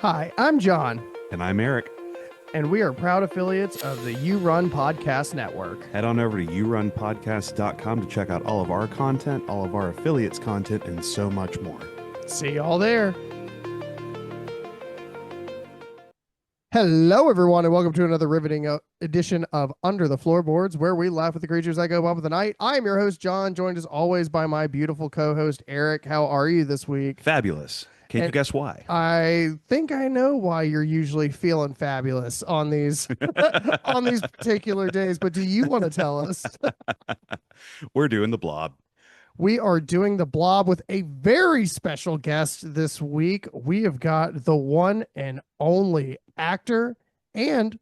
Hi, I'm John, And I'm Eric. and we are proud affiliates of the You Run Podcast Network. Head on over to yourunpodcast.com to check out all of our content, all of our affiliates' content, and so much more. See y'all there. Hello, everyone, and welcome to another riveting edition of Under the Floorboards, where we laugh at the creatures that go above the night. I am your host, John, joined as always by my beautiful co-host, Eric. How are you this week? Fabulous. Can you guess why? I think I know why you're usually feeling fabulous on these on these particular days, but do you want to tell us? We're doing the Blob. We are doing the Blob with a very special guest this week. We have got the one and only actor and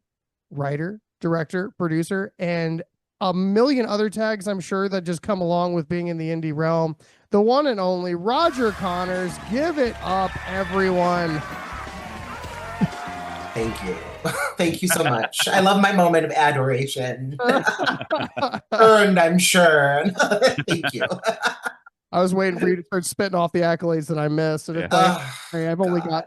writer, director, producer, and a million other tags, I'm sure, that just come along with being in the indie realm. The one and only Roger Connors. Give it up, everyone. Thank you. Thank you so much. I love my moment of adoration. Earned, I'm sure. Thank you. I was waiting for you to start spitting off the accolades that I missed. And it's like, hey, I've only got...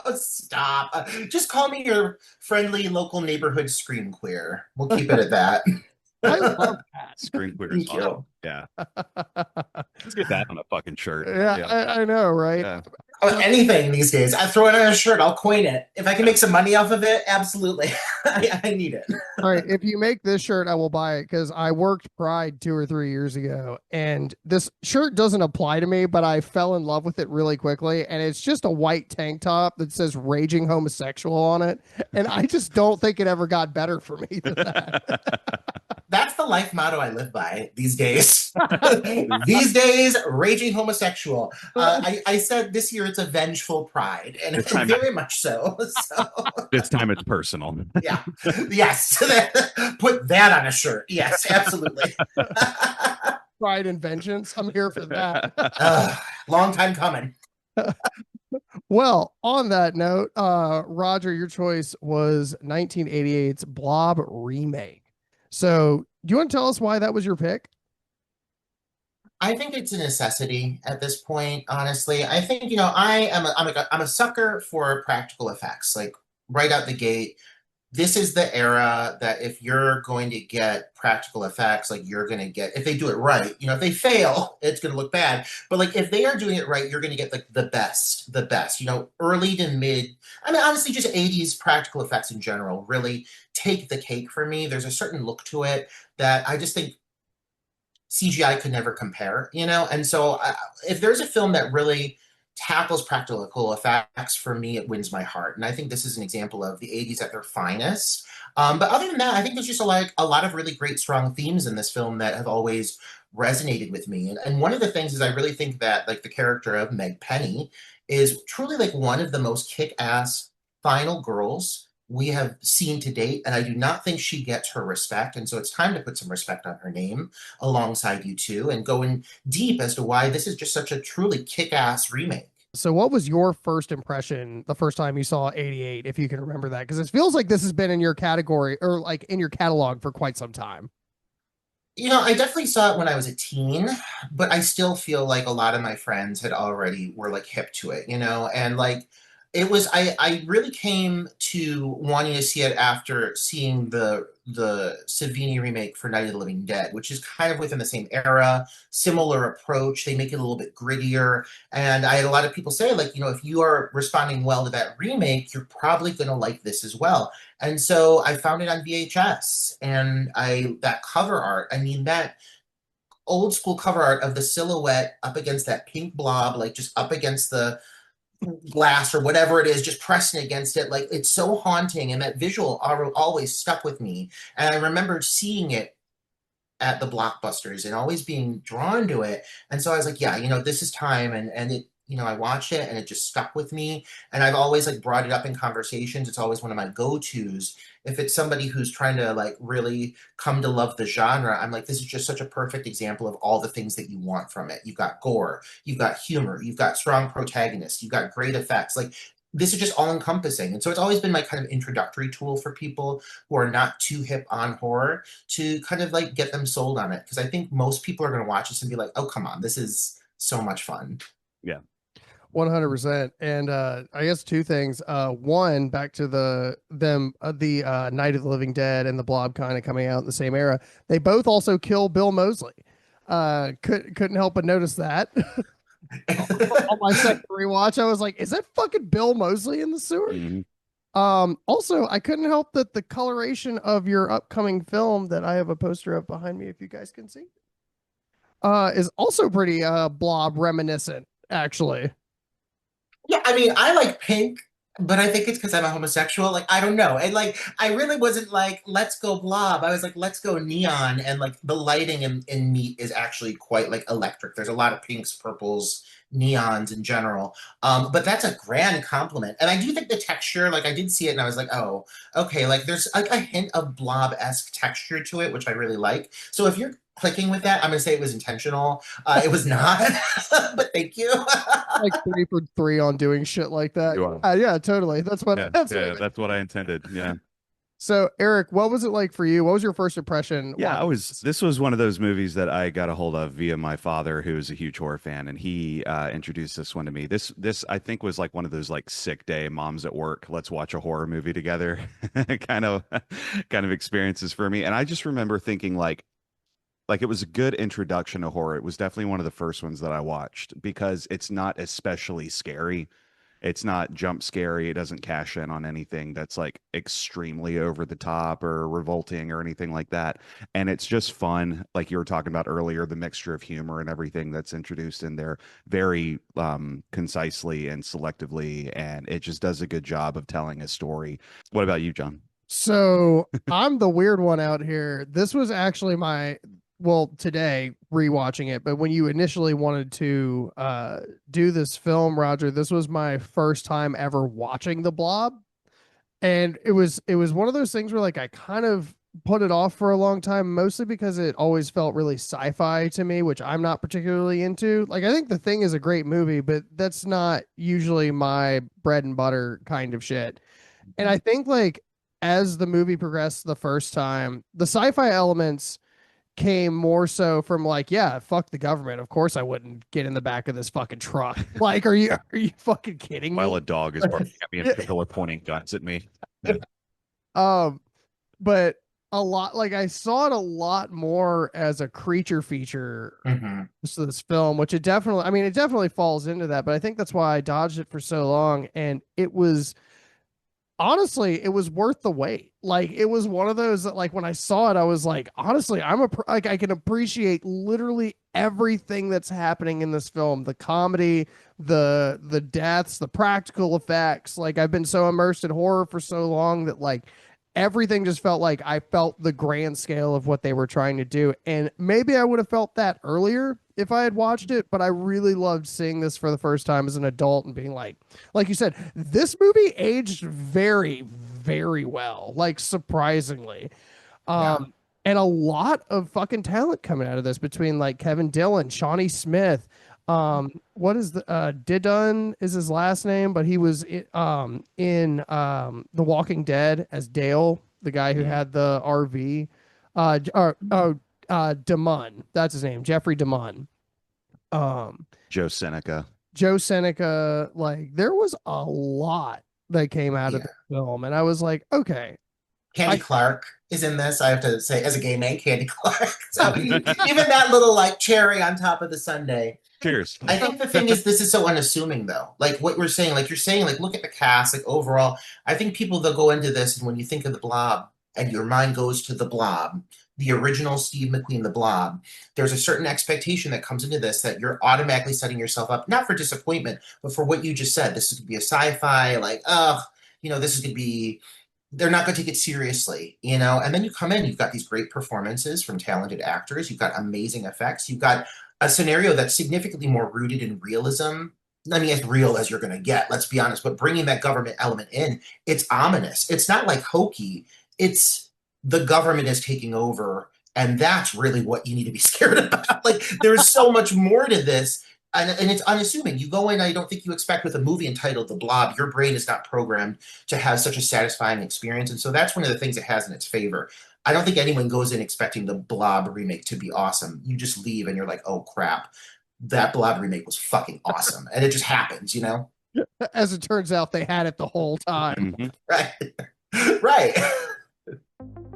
Oh, stop. Just call me your friendly local neighborhood scream queer. We'll keep it at that. I love that. Screen queer is Thank awesome. you. Yeah. Let's get that on a fucking shirt. Yeah. I know, right? Yeah. Oh, anything these days. I throw it on a shirt. I'll coin it. If I can make some money off of it, absolutely. I need it. All right. If you make this shirt, I will buy it because I worked Pride 2 or 3 years ago. And this shirt doesn't apply to me, but I fell in love with it really quickly. And it's just a white tank top that says raging homosexual on it. And I just don't think it ever got better for me than that. That's the life motto I live by these days. These days, raging homosexual. I said this year it's a vengeful pride, and it's very much so. This time it's personal. Yeah. Yes. Put that on a shirt. Yes, absolutely. Pride and vengeance. I'm here for that. Long time coming. Well, on that note, Roger, your choice was 1988's Blob remake. So, do you want to tell us why that was your pick? I think it's a necessity at this point, honestly. I think, I'm a sucker for practical effects. Like right out the gate, this is the era that if you're going to get practical effects, like you're going to get, if they do it right, if they fail, it's going to look bad. But like if they are doing it right, you're going to get like the best, early to mid. I mean, honestly, just 80s practical effects in general really take the cake for me. There's a certain look to it that I just think CGI could never compare, And so if there's a film that really tackles practical effects, for me, it wins my heart. And I think this is an example of the 80s at their finest. But other than that, I think there's just a lot of really great, strong themes in this film that have always resonated with me. And one of the things is I really think that like the character of Meg Penny is truly like one of the most kick-ass final girls we have seen to date, and I do not think she gets her respect. And so it's time to put some respect on her name alongside you two and go in deep as to why this is just such a truly kick-ass remake. So what was your first impression the first time you saw 88, if you can remember that? Because it feels like this has been in your category or like in your catalog for quite some time. I definitely saw it when I was a teen, but I still feel like a lot of my friends were like hip to it, and like it was, I really came to wanting to see it after seeing the Savini remake for Night of the Living Dead, which is kind of within the same era, similar approach. They make it a little bit grittier. And I had a lot of people say, like, if you are responding well to that remake, you're probably going to like this as well. And so I found it on VHS, and that cover art, I mean, that old school cover art of the silhouette up against that pink blob, like just up against the glass or whatever it is, just pressing against it, like it's so haunting, and that visual always stuck with me. And I remember seeing it at the Blockbusters and always being drawn to it. And so I was like, yeah, this is time. And it, I watched it and it just stuck with me. And I've always like brought it up in conversations. It's always one of my go-tos. If it's somebody who's trying to like really come to love the genre, I'm like, this is just such a perfect example of all the things that you want from it. You've got gore, you've got humor, you've got strong protagonists, you've got great effects. Like this is just all encompassing. And so it's always been my kind of introductory tool for people who are not too hip on horror to kind of like get them sold on it. Because I think most people are going to watch this and be like, oh, come on, this is so much fun. Yeah. 100%. And I guess two things. One, back to the Night of the Living Dead and the Blob kind of coming out in the same era. They both also kill Bill Moseley. Couldn't help but notice that. On my second rewatch, I was like, is that fucking Bill Moseley in the sewer? Mhm. Also, I couldn't help that the coloration of your upcoming film that I have a poster of behind me, if you guys can see, is also pretty Blob reminiscent, actually. Yeah, I mean, I like pink, but I think it's because I'm a homosexual. Like, I don't know. And like, I really wasn't like, let's go blob. I was like, let's go neon. And like, the lighting in Meat is actually quite like electric. There's a lot of pinks, purples, neons in general. But that's a grand compliment. And I do think the texture, like, I did see it and I was like, oh, okay. Like, there's like a hint of blob-esque texture to it, which I really like. So if you're clicking with that, I'm gonna say it was intentional. It was not, but thank you. Like 3 for 3 on doing shit like that. You are. Yeah, totally. That's what. Yeah, That's yeah, what. that's what I intended. Yeah. So, Eric, what was it like for you? What was your first impression? Yeah, this was one of those movies that I got a hold of via my father, who is a huge horror fan, and he introduced this one to me. This I think was like one of those like sick day moms at work, let's watch a horror movie together kind of kind of experiences for me. And I just remember thinking like it was a good introduction to horror. It was definitely one of the first ones that I watched because it's not especially scary. It's not jump scary. It doesn't cash in on anything that's like extremely over the top or revolting or anything like that. And it's just fun. Like you were talking about earlier, the mixture of humor and everything that's introduced in there very concisely and selectively. And it just does a good job of telling a story. What about you, John? So I'm the weird one out here. This was actually today rewatching it, but when you initially wanted to do this film, Roger, this was my first time ever watching The Blob. And it was one of those things where like I kind of put it off for a long time, mostly because it always felt really sci-fi to me, which I'm not particularly into. Like I think The Thing is a great movie, but that's not usually my bread and butter kind of shit. And I think like as the movie progressed the first time, the sci-fi elements came more so from like, yeah, fuck the government. Of course I wouldn't get in the back of this fucking truck. Like, are you fucking kidding While me? a dog is barking at me and people are pointing guns at me. Yeah. Um, but a lot like I saw it a lot more as a creature feature Mhm. to this film, which it definitely falls into that, but I think that's why I dodged it for so long. And it was honestly, it was worth the wait. Like it was one of those that like when I saw it, I was like, honestly, like I can appreciate literally everything that's happening in this film. The comedy, the deaths, the practical effects. Like I've been so immersed in horror for so long that like everything just felt like I felt the grand scale of what they were trying to do. And maybe I would have felt that earlier if I had watched it, but I really loved seeing this for the first time as an adult and being like you said, this movie aged very, very well, like surprisingly. Yeah. And a lot of fucking talent coming out of this between like Kevin Dillon, Shawnee Smith. What is Didon is his last name, but he was in The Walking Dead as Dale, the guy who Mhm. had the RV. Damon, that's his name, Jeffrey Damon. Um, Joe Seneca. Joe Seneca, like there was a lot that came out of Yeah. the film, and I was like, okay, Candy I Clark is in this. I have to say, as a gay man, Candy Clark. So even that little like cherry on top of the sundae. Cheers. I think the thing is, this is so unassuming, though. Like what we're saying, like you're saying, like look at the cast, like overall. I think people they'll go into this, and when you think of the Blob, and your mind goes to the Blob, the original Steve McQueen, the Blob. There's a certain expectation that comes into this that you're automatically setting yourself up, not for disappointment, but for what you just said. This is going to be a sci-fi, like, this is going to be they're not going to take it seriously, And then you come in, you've got these great performances from talented actors, you've got amazing effects, you've got a scenario that's significantly more rooted in realism. I mean, as real as you're going to get, let's be honest, but bringing that government element in, it's ominous. It's not like hokey, it's the government is taking over. And that's really what you need to be scared about. Like, there's so much more to this and it's unassuming. You go in, I don't think you expect with a movie entitled The Blob, your brain is not programmed to have such a satisfying experience. And so that's one of the things it has in its favor. I don't think anyone goes in expecting the Blob remake to be awesome. You just leave and you're like, oh crap. that Blob remake was fucking awesome. And it just happens, you know? As it turns out, they had it the whole time. Mhm. Right. Right.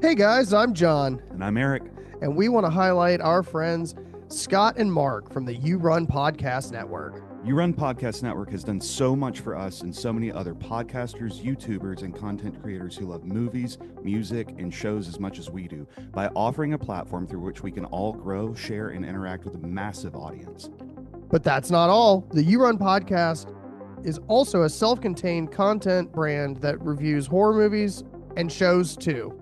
Hey guys, I'm John, And I'm Eric. and we want to highlight our friends Scott and Mark from the You Run Podcast Network. You Run Podcast Network has done so much for us and so many other podcasters, YouTubers, and content creators who love movies, music, and shows as much as we do by offering a platform through which we can all grow, share, and interact with a massive audience. But that's not all. The You Run Podcast is also a self-contained content brand that reviews horror movies and shows too.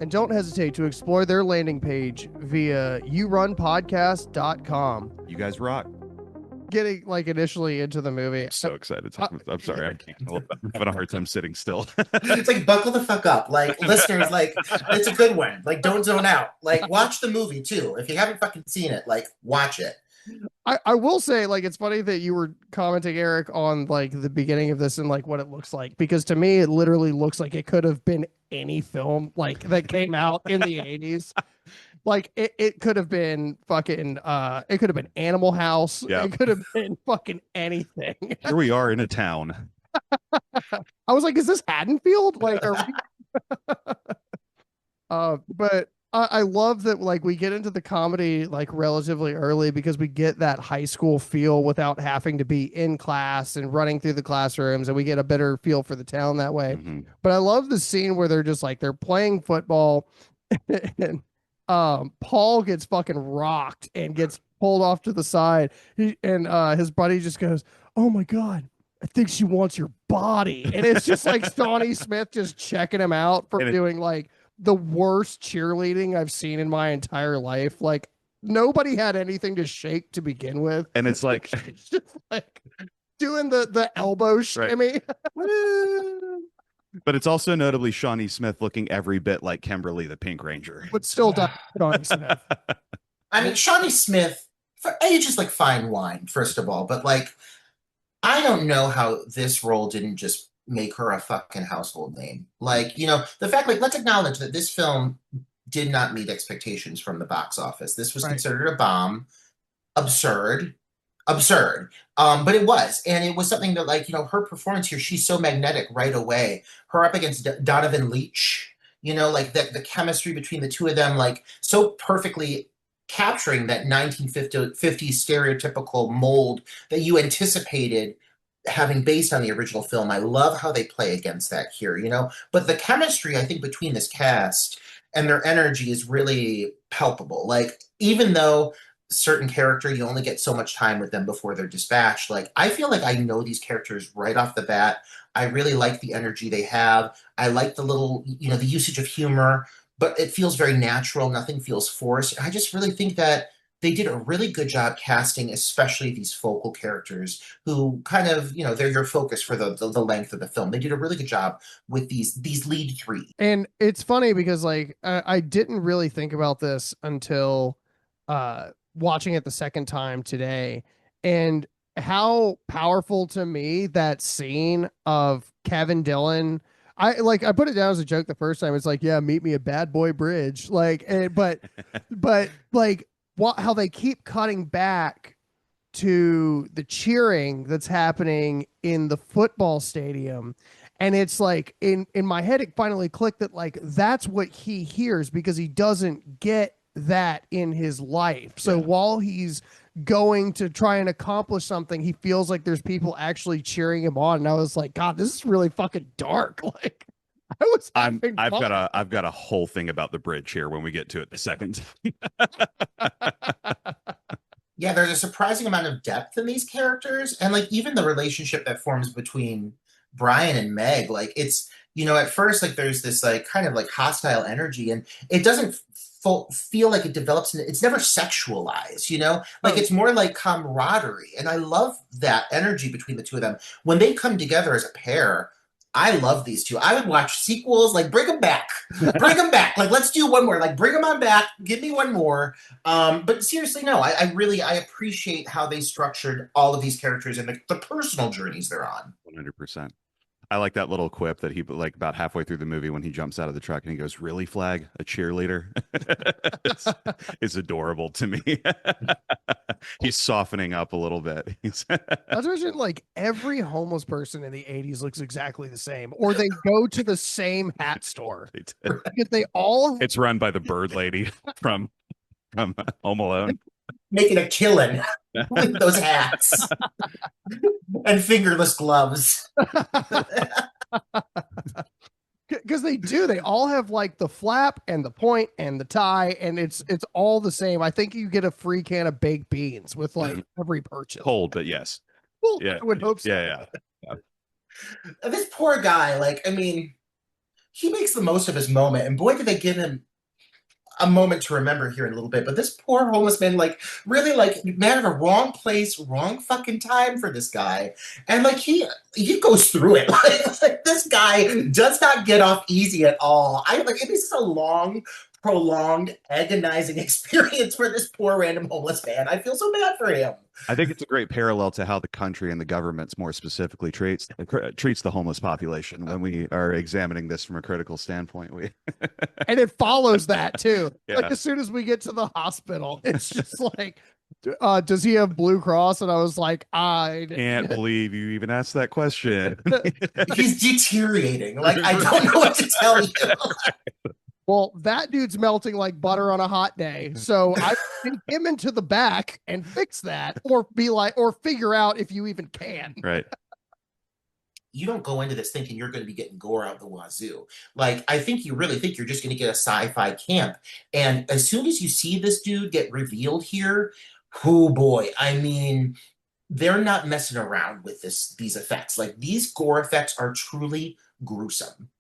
And don't hesitate to explore their landing page via yourunpodcast.com. You guys rock. Getting like initially into the movie. I'm so excited. I'm sorry, I can't. I'm having a hard time sitting still. It's like, buckle the fuck up. Like, listeners, like, it's a good one. Like, don't zone out. Like, watch the movie too. If you haven't fucking seen it, like, watch it. I will say, like, it's funny that you were commenting, Eric, on like the beginning of this and like what it looks like, because to me it literally looks like it could have been any film like that came out in the 80s. Like it could have been fucking it could have been Animal House. Yeah. It could have been fucking anything. Here we are in a town. I was like, is this Haddonfield? Like, are we... but I love that, like, we get into the comedy like relatively early because we get that high school feel without having to be in class and running through the classrooms, and we get a better feel for the town that way. Mhm. But I love the scene where they're just like they're playing football and Paul gets fucking rocked and gets pulled off to the side. His buddy just goes, "Oh my God, I think she wants your body." And it's just like Shawnee Smith just checking him out for doing like the worst cheerleading I've seen in my entire life. Like, nobody had anything to shake to begin with. And it's like, It's just like doing the elbow shimmy. but it's also notably Shawnee Smith looking every bit like Kimberly the Pink Ranger. But still Shawnee Smith. I mean, Shawnee Smith, for age is like fine wine, first of all, but like, I don't know how this role didn't just make her a fucking household name. Like, you know, the fact, like, let's acknowledge that this film did not meet expectations from the box office. This was considered a bomb. Absurd. But it was. And it was something that, like, you know, her performance here, she's so magnetic right away. Her up against Donovan Leitch, you know, like the chemistry between the two of them, like, so perfectly capturing that 1950s stereotypical mold that you anticipated having based on the original film. I love how they play against that here, you know, but the chemistry, I think, between this cast and their energy is really palpable. Like, even though certain character, you only get so much time with them before they're dispatched, like, I feel like I know these characters right off the bat. I really like the energy they have. I like the little, you know, the usage of humor, but it feels very natural. Nothing feels forced. I just really think that they did a really good job casting, especially these focal characters who kind of, you know, they're your focus for the length of the film. They did a really good job with these lead three. And it's funny because, like, I didn't really think about this until watching it the second time today, and how powerful to me that scene of Kevin Dillon. I put it down as a joke the first time. It's like, yeah, meet me at Bad Boy Bridge. Like, but like, how they keep cutting back to the cheering that's happening in the football stadium. And it's like, in my head, it finally clicked that, like, that's what he hears because he doesn't get that in his life. So while he's going to try and accomplish something, he feels like there's people actually cheering him on. And I was like, God, this is really fucking dark. Like, I've got a whole thing about the bridge here when we get to it the second. Yeah, there's a surprising amount of depth in these characters, and like even the relationship that forms between Brian and Meg, like, it's, you know, at first, like, there's this like kind of like hostile energy, and it doesn't feel like it develops. It's never sexualized, you know, like, it's more like camaraderie, and I love that energy between the two of them when they come together as a pair. I love these two. I would watch sequels, like, bring them back. Bring them back. Like, let's do one more. Like, bring them on back. Give me one more. But seriously, no, I appreciate how they structured all of these characters and the personal journeys they're on. 100%. I like that little quip that he, like, about halfway through the movie when he jumps out of the truck and he goes, "Really, Flag? A cheerleader?" It's adorable to me. He's softening up a little bit. Not to mention, like every homeless person in the 80s looks exactly the same, or they go to the same hat store. Because they all It's run by the bird lady from Home Alone. Making a killing with those hats and fingerless gloves. Because they all have like the flap and the point and the tie, and it's all the same. I think you get a free can of baked beans with like every purchase. Cold, but yes. Well, yeah, I would hope so. Yeah. This poor guy, like, I mean, he makes the most of his moment, and boy, did they give him a moment to remember here in a little bit. But this poor homeless man, like, really, like, man at a wrong place, wrong fucking time for this guy, and like he goes through it. Like this guy does not get off easy at all. It is a long, prolonged, agonizing experience for this poor random homeless man. I feel so bad for him. I think it's a great parallel to how the country and the governments more specifically treats the homeless population when we are examining this from a critical standpoint. And it follows that too. Yeah. Like as soon as we get to the hospital, it's just like, does he have Blue Cross? And I was like, I can't believe you even asked that question. He's deteriorating. Like, I don't know what to tell you. Well, that dude's melting like butter on a hot day. So I take him into the back and fix that, or figure out if you even can. Right. You don't go into this thinking you're going to be getting gore out the wazoo. Like, I think you really think you're just going to get a sci-fi camp. And as soon as you see this dude get revealed here, oh boy, I mean, they're not messing around with these effects. Like, these gore effects are truly gruesome.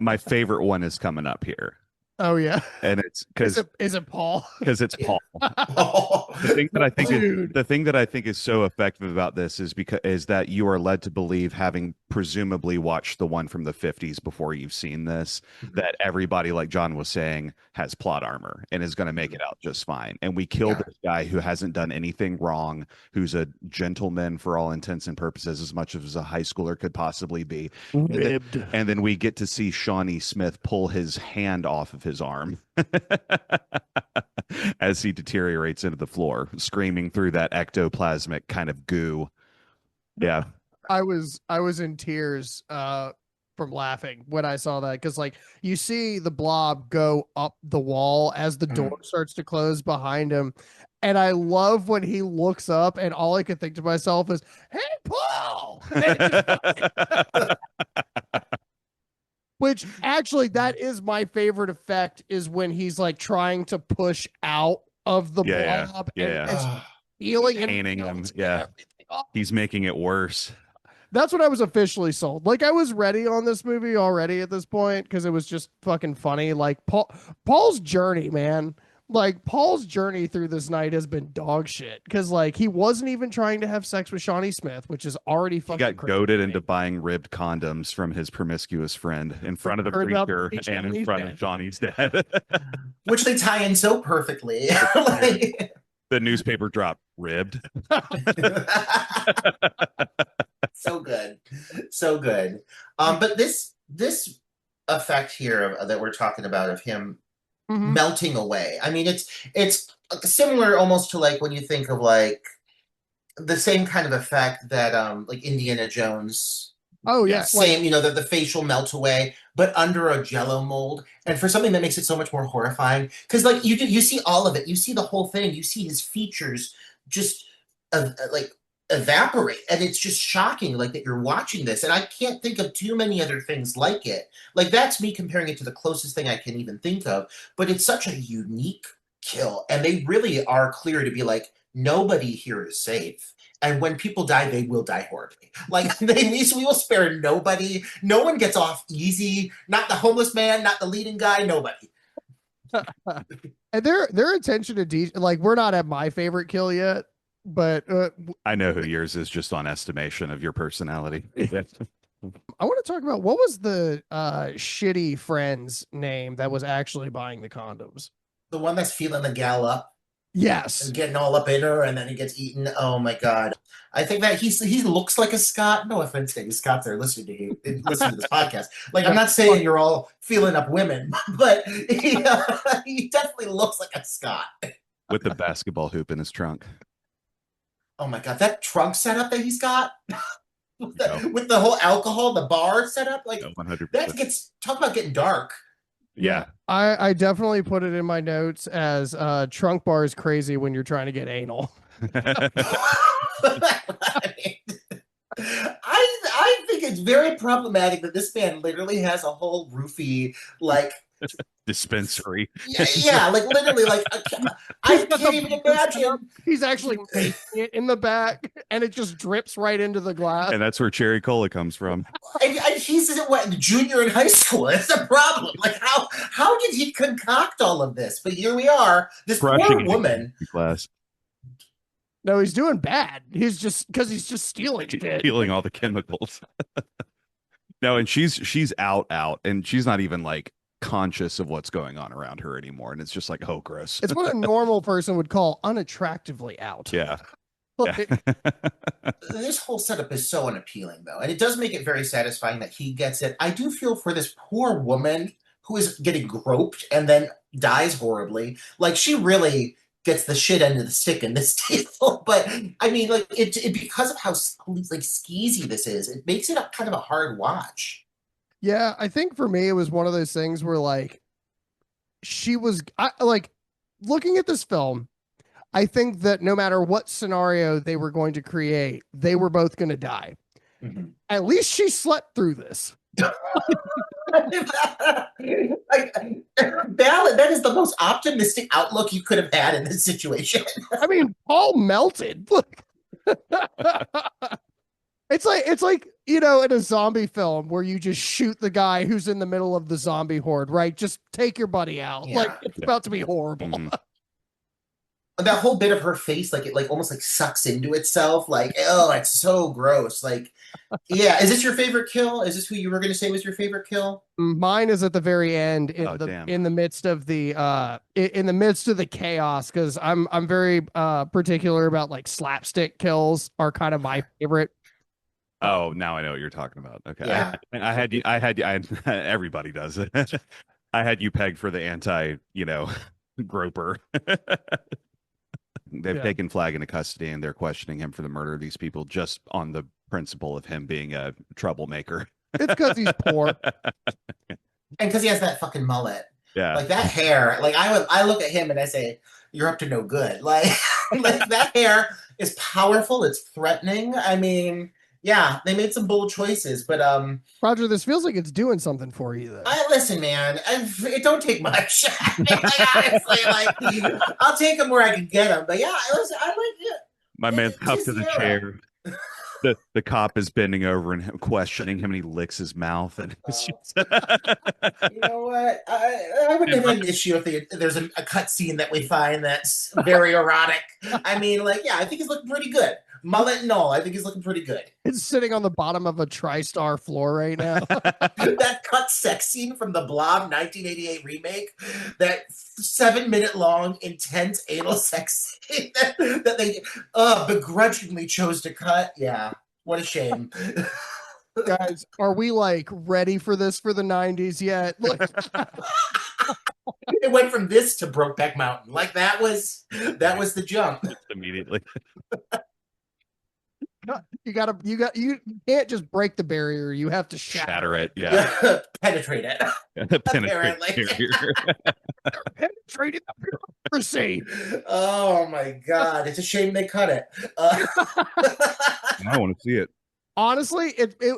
My favorite one is coming up here. Oh yeah, and it's because is it Paul? Because it's Paul. The thing that I think is so effective about this is that you are led to believe, having presumably watched the one from the 50s before you've seen this, that everybody, like John was saying, has plot armor and is going to make it out just fine. And we kill this guy who hasn't done anything wrong, who's a gentleman for all intents and purposes, as much as a high schooler could possibly be. And then we get to see Shawnee Smith pull his hand off of his arm as he deteriorates into the floor, screaming through that ectoplasmic kind of goo. Yeah. I was in tears from laughing when I saw that, because like you see the blob go up the wall as the door starts to close behind him, and I love when he looks up and all I could think to myself is, "Hey, Paul!" Which actually, that is my favorite effect, is when he's like trying to push out of the blob and it's healing and painting him. Yeah, he's making it worse. That's when I was officially sold. Like, I was ready on this movie already at this point because it was just fucking funny. Like, Paul's journey, man. Like, Paul's journey through this night has been dog shit, because like he wasn't even trying to have sex with Shawnee Smith, which is already fucking crazy. He got goaded into buying ribbed condoms from his promiscuous friend in front of the preacher and in front of Johnny's dad. Which they tie in so perfectly. Like, the newspaper drop, ribbed. So good. So good. But this effect here that we're talking about of him melting away, I mean, it's similar almost to like when you think of like the same kind of effect that like Indiana Jones. Oh yeah, same. You know, the facial melt away, but under a Jello mold, and for something that makes it so much more horrifying, because like you see all of it, you see the whole thing, you see his features just like evaporate, and it's just shocking, like that you're watching this, and I can't think of too many other things like it. Like, that's me comparing it to the closest thing I can even think of, but it's such a unique kill, and they really are clear to be like, nobody here is safe. And when people die, they will die horribly. Like, we will spare nobody. No one gets off easy. Not the homeless man, not the leading guy, nobody. And their attention to detail, like, we're not at my favorite kill yet, but I know who yours is, just on estimation of your personality. I want to talk about, what was the shitty friend's name that was actually buying the condoms? The one that's feeling the gal up. Yes. And getting all up in her, and then he gets eaten. Oh my god. I think that he looks like a Scot. No offense to any Scots that are listening to this podcast. Like, I'm not saying you're all feeling up women, but he definitely looks like a Scot. With the basketball hoop in his trunk. Oh my God, that trunk setup that he's got with No, with the whole alcohol, the bar setup, like no, that 100%. gets talk about getting dark. Yeah. I definitely put it in my notes as trunk bar is crazy when you're trying to get anal. I mean, I think it's very problematic that this man literally has a whole roofie like Dispensary. yeah, like literally like He's I got the can't even bar set up. imagine. He's actually making it in the back, and it just drips right into the glass. And that's where cherry cola comes from. And he's what junior in high school. That's the problem. Like how did he concoct all of this? But here we are. This Crushing poor it in woman. glass. No, he's doing bad. He's just because he's just stealing shit. Stealing all the chemicals. No, and she's out, and she's not even like conscious of what's going on around her anymore. And it's just like, oh, gross. It's what a normal person would call unattractively out. Yeah. Like, This whole setup is so unappealing, though, and it does make it very satisfying that he gets it. I do feel for this poor woman who is getting groped and then dies horribly. Like she really gets the shit end of the stick in this deal. But I mean, like it because of how like skeezy this is, it makes it a kind of a hard watch. yeah, I think for me it was one of those things where like like looking at this film. I think that no matter what scenario they were going to create, they were both going to die. Mhm. At least she slept through this. Like, that is the most optimistic outlook you could have had in this situation. I mean, Paul melted. It's like in a zombie film where you just shoot the guy who's in the middle of the zombie horde, right? Just take your buddy out. Yeah. Like it's about to be horrible. Mhm. That whole bit of her face, like it like almost like sucks into itself. Like, oh, it's so gross. Like, yeah. Is this your favorite kill? Is this who you were going to say was your favorite kill? Mine is at the very end Oh, damn. in the midst of the in the midst of the chaos because I'm very particular about like slapstick kills are kind of my favorite. Oh, now I know what you're talking about. Okay. Yeah. Everybody does it. I had you pegged for the groper. They've Yeah. taken Flag into custody and they're questioning him for the murder of these people just on the principle of him being a troublemaker. It's because he's poor. And because he has that fucking mullet. Yeah. Like that hair, like I look at him and I say, you're up to no good. Like, like that hair is powerful, it's threatening. I mean, yeah, they made some bold choices, but Roger, this feels like it's doing something for you though. listen, man, it don't take much. Like, honestly, like I'll take them where I can get them. But yeah, listen, I like it. My man's up to the Yeah. chair. The cop is bending over and questioning him, and he licks his mouth. And it's just... You know what? I wouldn't have had an issue if there's a cut scene that we find that's very erotic. I mean, like, yeah, I think he's looking pretty good. Mullet and all, I think he's looking pretty good. It's sitting on the bottom of a TriStar floor right now. That cut sex scene from the Blob 1988 remake, that 7-minute long, intense anal sex scene that they begrudgingly chose to cut. Yeah, what a shame. Guys, are we like ready for this for the 90s yet? Look, It went from this to Brokeback Mountain. Like that was the jump. Just immediately. you can't just break the barrier. You have to Shatter it. Yeah. Penetrate it. Apparently. Penetrating the bureaucracy. Oh my God. It's a shame they cut it. I want to see it. Honestly,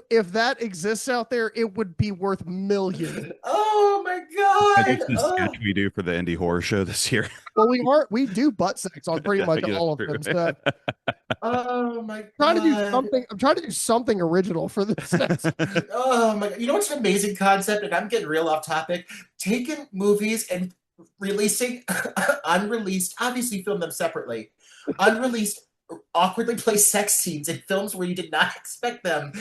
if that exists out there, it would be worth millions. Oh my It's God. the Oh. sketch we do for the indie horror show this year. Well, we do butt sex on pretty much Yeah, all of true. them. So Oh my God. trying to do something. I'm trying to do something original for this. Oh my God. You know what's an amazing concept? And I'm getting real off topic. Taking movies and releasing unreleased, obviously film them separately, unreleased awkwardly placed sex scenes in films where you did not expect them.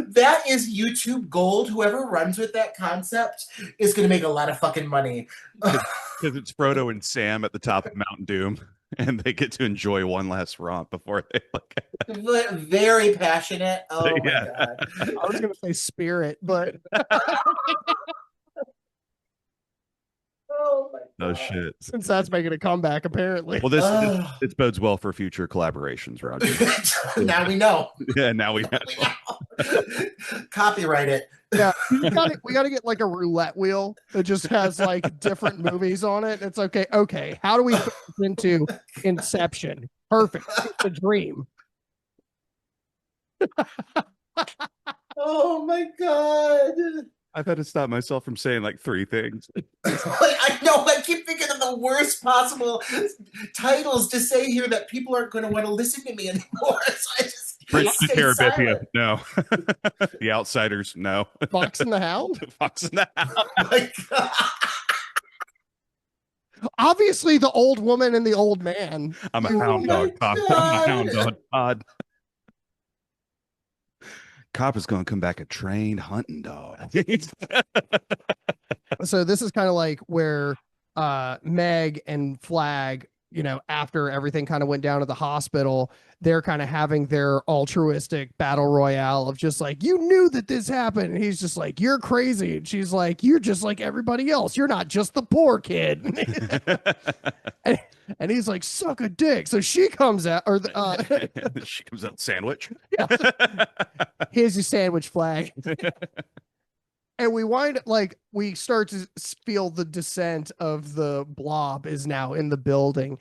That is YouTube gold. Whoever runs with that concept is going to make a lot of fucking money. Because it's Frodo and Sam at the top of Mount Doom, and they get to enjoy one last romp before they look. Very passionate. Oh my Yeah. God. I was gonna say spirit, but Oh my Oh God. shit. Since that's making a comeback, apparently. Well, this bodes well for future collaborations, Roger. Now we know. Yeah, now we know. Copyright it. Yeah, we gotta get like a roulette wheel that just has like different movies on it. It's okay. Okay, how do we fit this into Inception? Perfect. It's a dream. Oh my God. I've had to stop myself from saying like 3 things. I know, I keep thinking of the worst possible titles to say here that people aren't going to want to listen to me anymore. So I just Bridge to stay Terabithia, silent. no. The Outsiders, no. Fox and the Hound. Fox and the Hound. Oh my God. Obviously, the old woman and the old man. I'm a Oh hound my dog, Todd. I'm a God. hound dog, Todd. Cop is going to come back a trained hunting dog. So this is kind of like where Meg and Flag, after everything kind of went down at the hospital, they're kind of having their altruistic battle royale of just like, you knew that this happened. And he's just like, you're crazy. And she's like, you're just like everybody else. You're not just the poor kid. and he's like, suck a dick. So she comes out, She comes out sandwich. Yeah. Here's your sandwich, Flag. And we start to feel the descent of the Blob is now in the building.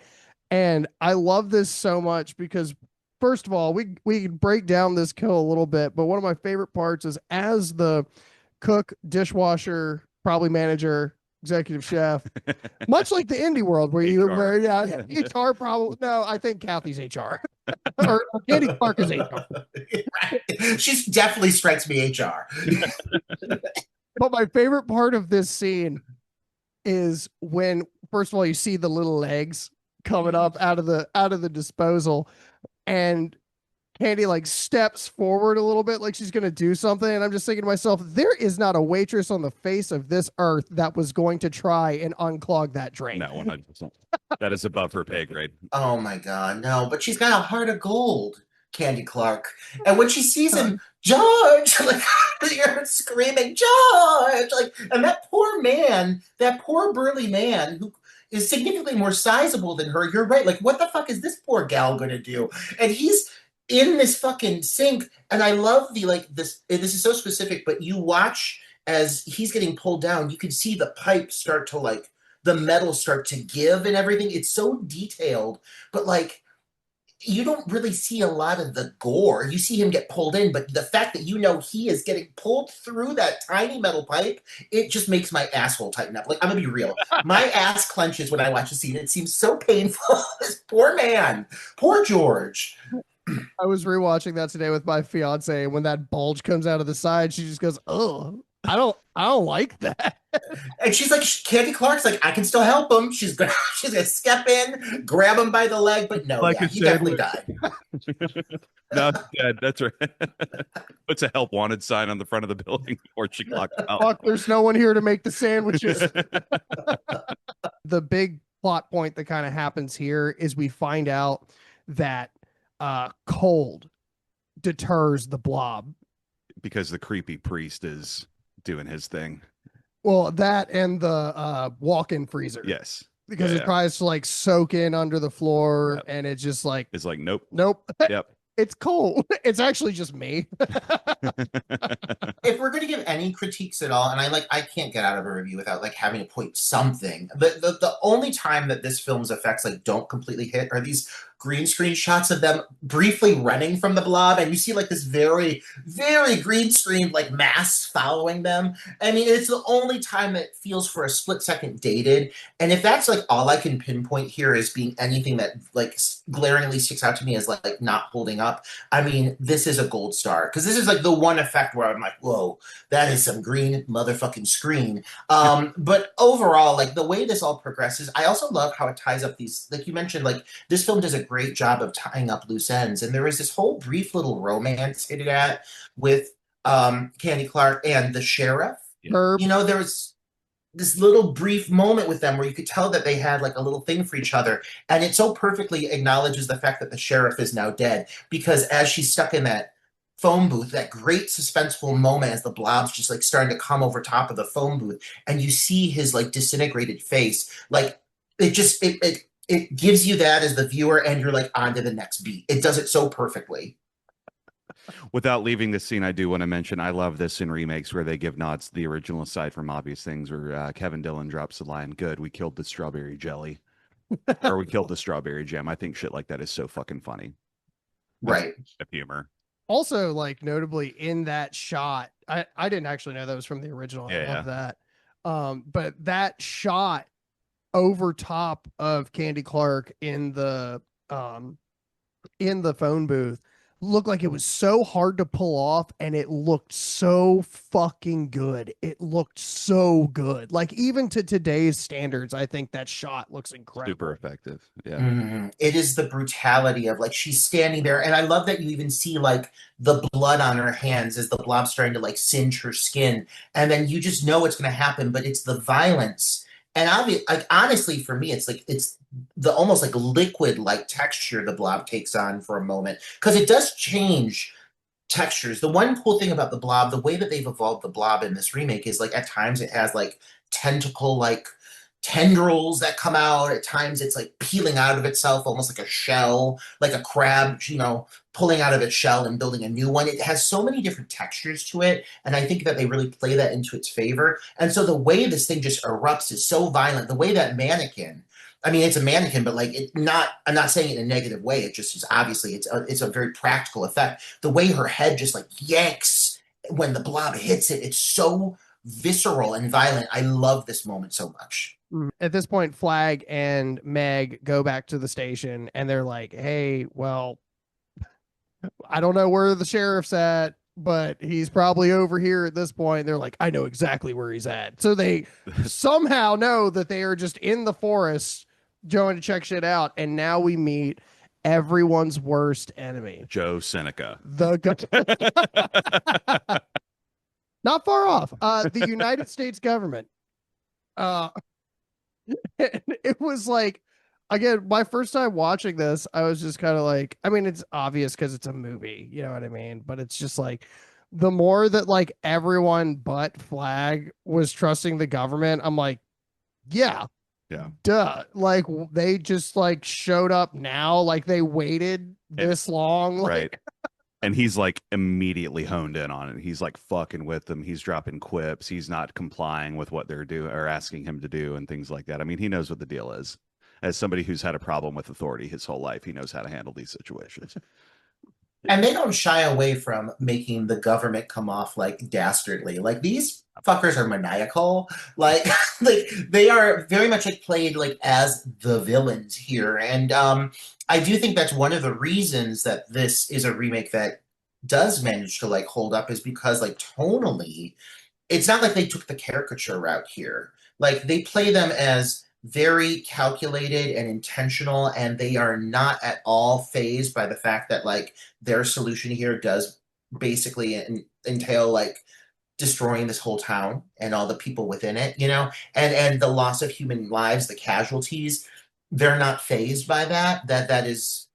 And I love this so much because, first of all, we can break down this kill a little bit, but one of my favorite parts is as the cook, dishwasher, probably manager, executive chef, much like the indie world where HR probably, no, I think Kathy's HR. or Candy Clark is HR. Right. She definitely strikes me HR. But my favorite part of this scene is when, first of all, you see the little legs coming up out of the disposal, and Candy like steps forward a little bit like she's gonna do something, and I'm just thinking to myself, there is not a waitress on the face of this earth that was going to try and unclog that drain. No, 100%. That is above her pay grade. Oh my God, no! But she's got a heart of gold, Candy Clark. And when she sees him, George, like you're screaming, George, like, and that poor man, that poor burly man who is significantly more sizable than her. You're right. Like, what the fuck is this poor gal gonna do? And he's in this fucking sink, and I love the like this. This is so specific, but you watch as he's getting pulled down. You can see the pipe start to like the metal start to give and everything. It's so detailed, but like you don't really see a lot of the gore. You see him get pulled in, but the fact that he is getting pulled through that tiny metal pipe, it just makes my asshole tighten up. Like, I'm gonna be real. My ass clenches when I watch a scene. It seems so painful. This poor man. Poor George. I was rewatching that today with my fiance, and when that bulge comes out of the side, she just goes, "Oh, I don't like that." And she's like, Candy Clark's like, I can still help him. She's gonna step in, grab him by the leg, but no, Like yeah, he definitely died. No, dead. That's right. Puts a help wanted sign on the front of the building before she clocks out. Fuck, there's no one here to make the sandwiches. The big plot point that kind of happens here is we find out that cold deters the Blob. Because the creepy priest is doing his thing. Well, that and the walk-in freezer. Yes. Because it tries to like soak in under the floor, Yep. and it's just like, It's like, nope. Yep. It's cold. It's actually just me. If we're going to give any critiques at all, and I can't get out of a review without like having to point something. The only time that this film's effects like don't completely hit are these green screen shots of them briefly running from the Blob, and you see like this very, very green screen like mass following them. I mean, it's the only time that feels for a split second dated. And if that's like all I can pinpoint here as being anything that like glaringly sticks out to me as like not holding up, I mean, this is a gold star, because this is like the one effect where I'm like, whoa, that is some green motherfucking screen. But overall, like the way this all progresses, I also love how it ties up these, like you mentioned, like this film does a great job of tying up loose ends. And there is this whole brief little romance hinted at with Candy Clark and the sheriff. Herb. You know, there was this little brief moment with them where you could tell that they had like a little thing for each other. And it so perfectly acknowledges the fact that the sheriff is now dead, because as she's stuck in that phone booth, that great suspenseful moment as the blob's just like starting to come over top of the phone booth, and you see his like disintegrated face. Like it gives you that as the viewer, and you're like on to the next beat. It does it so perfectly. Without leaving this scene, I do want to mention I love this in remakes where they give nods to the original, aside from obvious things where Kevin Dillon drops the line, "Good, we killed the strawberry jelly," or "We killed the strawberry jam." I think shit like that is so fucking funny. That's Right. humor. Also, like notably in that shot, I didn't actually know that was from the original. I Yeah, love that. But that shot over top of Candy Clark in the phone booth looked like it was so hard to pull off, and it looked so fucking good. It looked so good. Like even to today's standards, I think that shot looks incredible. super effective. Yeah. It is the brutality of like she's standing there, and I love that you even see like the blood on her hands as the blob's starting to like singe her skin, and then you just know it's going to happen. But it's the violence, and like honestly, for me, it's like it's the almost like liquid like texture the blob takes on for a moment, because it does change textures. The one cool thing about the blob, the way that they've evolved the blob in this remake, is like at times it has like tentacle like tendrils that come out. At times it's like peeling out of itself, almost like a shell, like a crab, pulling out of its shell and building a new one. It has so many different textures to it, and I think that they really play that into its favor. And so the way this thing just erupts is so violent. The way that mannequin, I mean, it's a mannequin, but like I'm not saying it in a negative way. It just is obviously it's a very practical effect. The way her head just like yanks when the blob hits it, it's so visceral and violent. I love this moment so much. At this point, Flag and Meg go back to the station, and they're like, "Hey, well, I don't know where the sheriff's at, but he's probably over here at this point." They're like, "I know exactly where he's at." So they somehow know that they are just in the forest going to check shit out. And now we meet everyone's worst enemy, Joe Seneca. Not far off. The United States government. It was like, again, my first time watching this, I was just kind of like, I mean, it's obvious because it's a movie, you know what I mean? But it's just like, the more that like everyone but Flag was trusting the government, I'm like, yeah, duh. Like they just like showed up now, like they waited this long, like, right? And he's like immediately honed in on it. He's like fucking with them. He's dropping quips. He's not complying with what they're doing or asking him to do and things like that. I mean, he knows what the deal is. As somebody who's had a problem with authority his whole life, he knows how to handle these situations. And they don't shy away from making the government come off like dastardly. Like these fuckers are maniacal. Like, like they are very much like played like as the villains here. And I do think that's one of the reasons that this is a remake that does manage to like hold up, is because like tonally, it's not like they took the caricature route here. Like they play them as very calculated and intentional, and they are not at all phased by the fact that like their solution here does basically entail like destroying this whole town and all the people within it, and the loss of human lives, the casualties. They're not phased by that. That is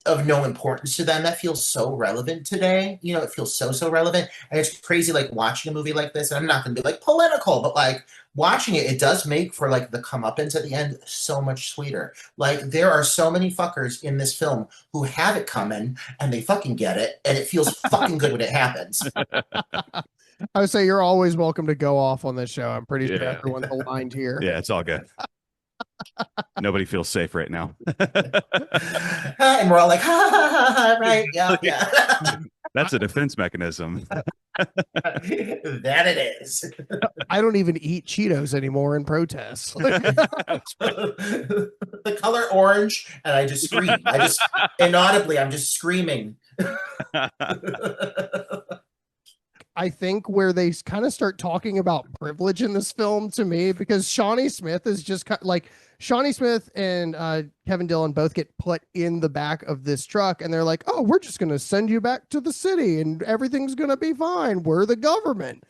of no importance to them. That feels so relevant today. It feels so relevant. And it's crazy like watching a movie like this. And I'm not gonna be like political, but like watching it, it does make for like the comeuppance at the end so much sweeter. Like there are so many fuckers in this film who have it coming and they fucking get it, and it feels fucking good when it happens. I would say you're always welcome to go off on this show. I'm pretty sure everyone's aligned here. Yeah, it's all good. Nobody feels safe right now. And we're all like, ha, ha, ha, ha, right? Yeah. That's a defense mechanism. That it is. I don't even eat Cheetos anymore in protest. The color orange, and I just scream. Inaudibly, I'm just screaming. I think where they kind of start talking about privilege in this film to me, because Shawnee Smith is just like Shawnee Smith and Kevin Dillon both get put in the back of this truck, and they're like, "Oh, we're just going to send you back to the city and everything's going to be fine. We're the government."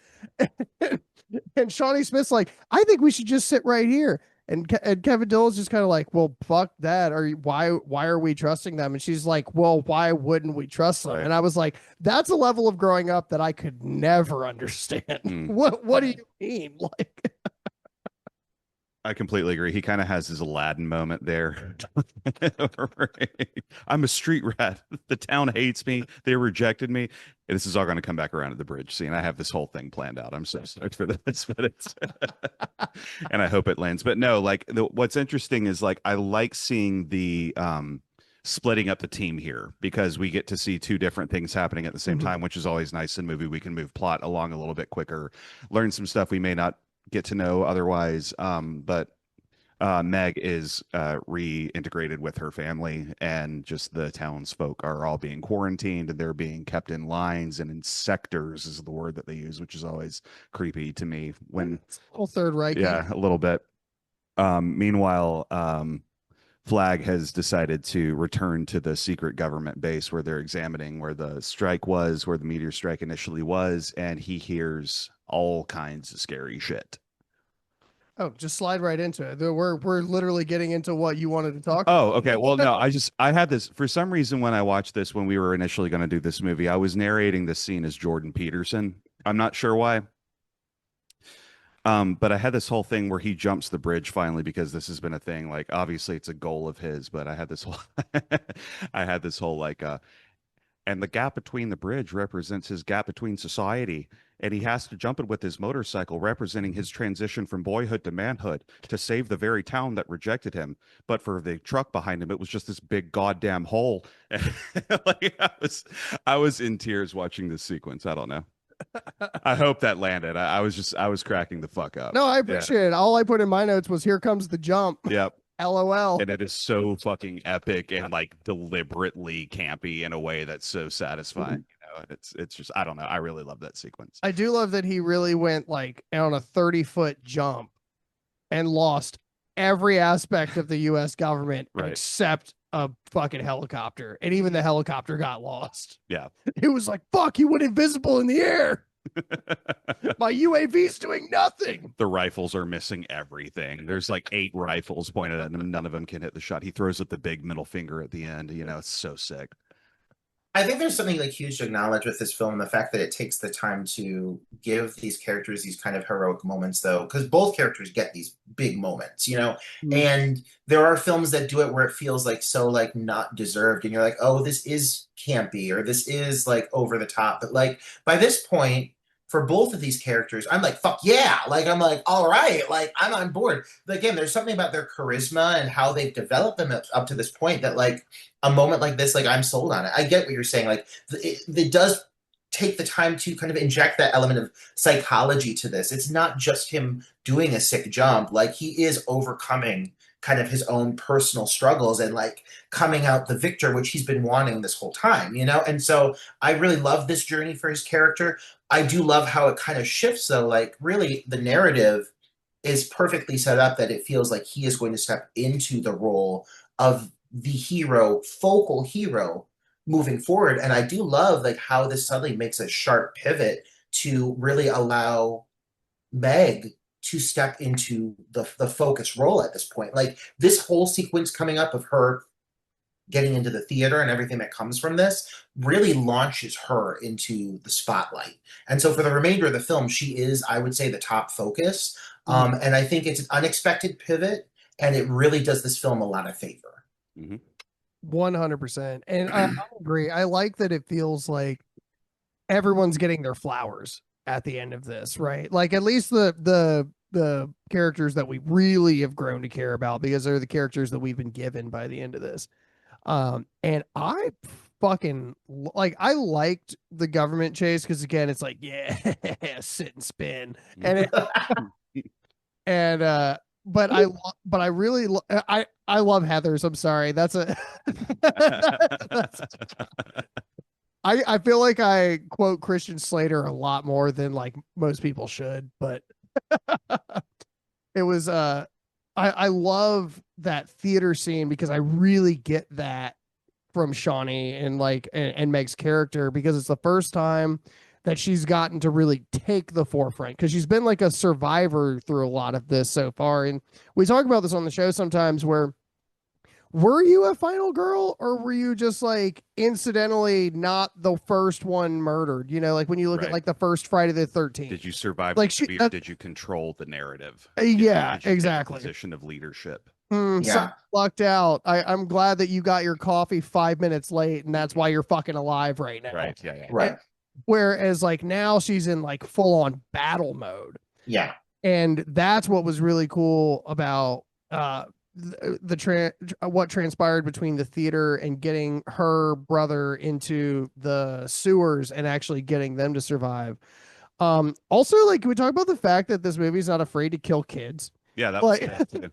And Shawnee Smith's like, "I think we should just sit right here." And Kevin Dillon's just kind of like, well, fuck that. Why are we trusting them? And she's like, well, why wouldn't we trust them? Right. And I was like, that's a level of growing up that I could never understand. Mm. What do you mean? Like, I completely agree. He kind of has his Aladdin moment there. I'm a street rat. The town hates me. They rejected me. And this is all going to come back around at the bridge scene. I have this whole thing planned out. I'm so stoked for this, but it's and I hope it lands. But no, like what's interesting is like I like seeing the splitting up the team here because we get to see two different things happening at the same time, which is always nice in movie. We can move plot along a little bit quicker, learn some stuff we may not get to know otherwise. But Meg is reintegrated with her family, and just the townsfolk are all being quarantined and they're being kept in lines and in sectors is the word that they use, which is always creepy to me. When whole Third Reich. yeah, a little bit. Meanwhile, Flag has decided to return to the secret government base where they're examining where the strike was, where the meteor strike initially was, and he hears all kinds of scary shit. Oh, just slide right into it. We're literally getting into what you wanted to talk about. Oh, okay. Well, no, I had this for some reason when I watched this when we were initially going to do this movie, I was narrating this scene as Jordan Peterson. I'm not sure why. But I had this whole thing where he jumps the bridge finally because this has been a thing. Like obviously it's a goal of his, but I had this whole I had this whole like and the gap between the bridge represents his gap between society. And he has to jump it with his motorcycle, representing his transition from boyhood to manhood to save the very town that rejected him. But for the truck behind him, it was just this big goddamn hole. Like I was in tears watching this sequence. I don't know. I hope that landed. I was cracking the fuck up. No, I appreciate it. All I put in my notes was "Here comes the jump." Yep. LOL. And it is so fucking epic and like deliberately campy in a way that's so satisfying. You know, it's just I don't know. I really love that sequence. I do love that he really went like on a 30-foot jump and lost every aspect of the US government Right. except a fucking helicopter. And even the helicopter got lost. Yeah. It was like, fuck, he went invisible in the air. My UAV's doing nothing. The rifles are missing everything. There's like 8 rifles pointed at him. None of them can hit the shot. He throws up the big middle finger at the end. You know, it's so sick. I think there's something like huge to acknowledge with this film, the fact that it takes the time to give these characters these kind of heroic moments, though, because both characters get these big moments, you know. And there are films that do it where it feels like so like not deserved, and you're like, oh, this is campy or this is like over the top. But like by this point, for both of these characters, I'm like, fuck yeah. Like, I'm like, all right, like, I'm on board. But again, there's something about their charisma and how they've developed them up to this point that, like, a moment like this, like, I'm sold on it. I get what you're saying. Like, it does take the time to kind of inject that element of psychology to this. It's not just him doing a sick jump. Like, he is overcoming kind of his own personal struggles and like coming out the victor, which he's been wanting this whole time, you know? And so I really love this journey for his character. I do love how it kind of shifts though. Like really the narrative is perfectly set up that it feels like he is going to step into the role of the hero, focal hero moving forward. And I do love like how this suddenly makes a sharp pivot to really allow Meg to step into the focus role at this point. Like this whole sequence coming up of her getting into the theater and everything that comes from this really launches her into the spotlight. And so for the remainder of the film, she is, I would say, the top focus. And I think it's an unexpected pivot, and it really does this film a lot of favor. 100%. And I agree. I like that it feels like everyone's getting their flowers at the end of this, right? Like at least the characters that we really have grown to care about, because they're the characters that we've been given by the end of this. And I fucking like, I liked the government chase because again, it's like, yeah, sit and spin, and it, and but I really I love Heathers. I'm sorry, that's a I feel like I quote Christian Slater a lot more than like most people should, but it was I love that theater scene because I really get that from Shawnee and like and Meg's character, because it's the first time that she's gotten to really take the forefront, because she's been like a survivor through a lot of this so far. And we talk about this on the show sometimes, where were you a final girl, or were you just like incidentally not the first one murdered? You know, like when you look at Right. like the first Friday the 13th. Did you survive Like the she, movie, or did you control the narrative? yeah, Did you take a exactly. position of leadership? So Yeah. lucked out. I'm glad that you got your coffee 5 minutes late, and that's why you're fucking alive right now. Right. Yeah. Yeah. Right. Whereas like now she's in like full on battle mode. Yeah. And that's what was really cool about what transpired between the theater and getting her brother into the sewers and actually getting them to survive. Also, like, we talk about the fact that this movie's not afraid to kill kids. Yeah. That Like, was yeah.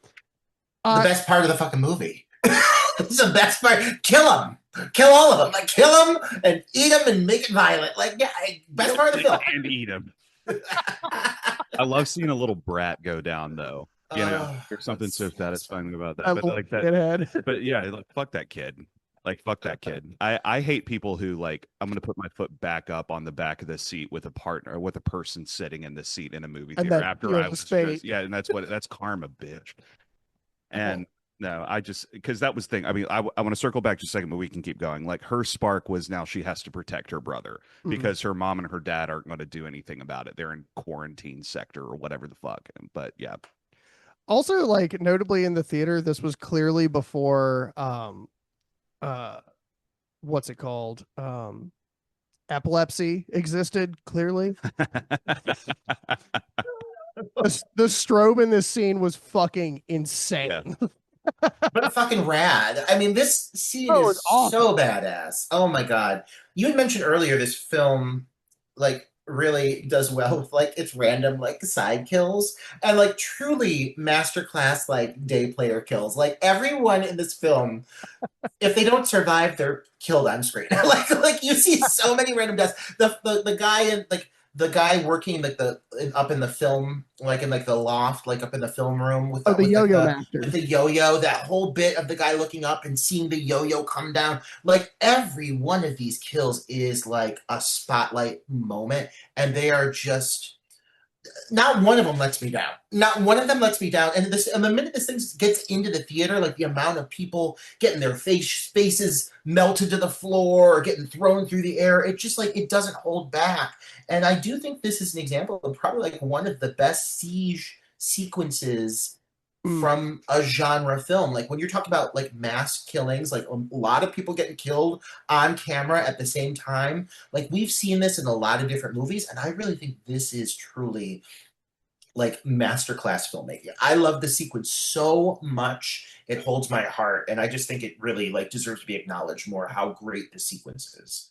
The best part of the fucking movie. It's the best part. Kill them. Kill all of them. Like, kill them and eat them and make it violent. Like, yeah, best part of the film. And eat him. I love seeing a little brat go down, though. You know, there's something so satisfying about that. But like that, but yeah, like fuck that kid. Like fuck that kid. I hate people who like, I'm gonna put my foot back up on the back of the seat with a partner, with a person sitting in the seat in a movie theater after I was just, yeah, and that's karma, bitch. And no, I just, because that was the thing. I mean, I want to circle back just a second, but we can keep going. Like, her spark was now she has to protect her brother because her mom and her dad aren't going to do anything about it. They're in quarantine sector or whatever the fuck. But yeah. Also, like, notably in the theater, this was clearly before what's it called? Epilepsy existed, clearly. The strobe in this scene was fucking insane. Yeah. But fucking rad. I mean, this scene is awesome. So badass. Oh my god. You had mentioned earlier this film, like, really does well with like its random like side kills and like truly masterclass like day player kills. Like, everyone in this film, if they don't survive, they're killed on screen. like you see so many random deaths. The guy in like the guy working like up in the film, like in like the loft, like up in the film room with the yo-yo like, master. With the yo-yo, that whole bit of the guy looking up and seeing the yo-yo come down. Like, every one of these kills is like a spotlight moment, and they are just, not one of them lets me down. Not one of them lets me down. And the minute this thing gets into the theater, like the amount of people getting their faces melted to the floor or getting thrown through the air, it just like, it doesn't hold back. And I do think this is an example of probably like one of the best siege sequences from a genre film. Like, when you're talking about like mass killings, like a lot of people getting killed on camera at the same time, like we've seen this in a lot of different movies, and I really think this is truly like masterclass filmmaking. I love the sequence so much. It holds my heart, and I just think it really like deserves to be acknowledged more how great the sequence is.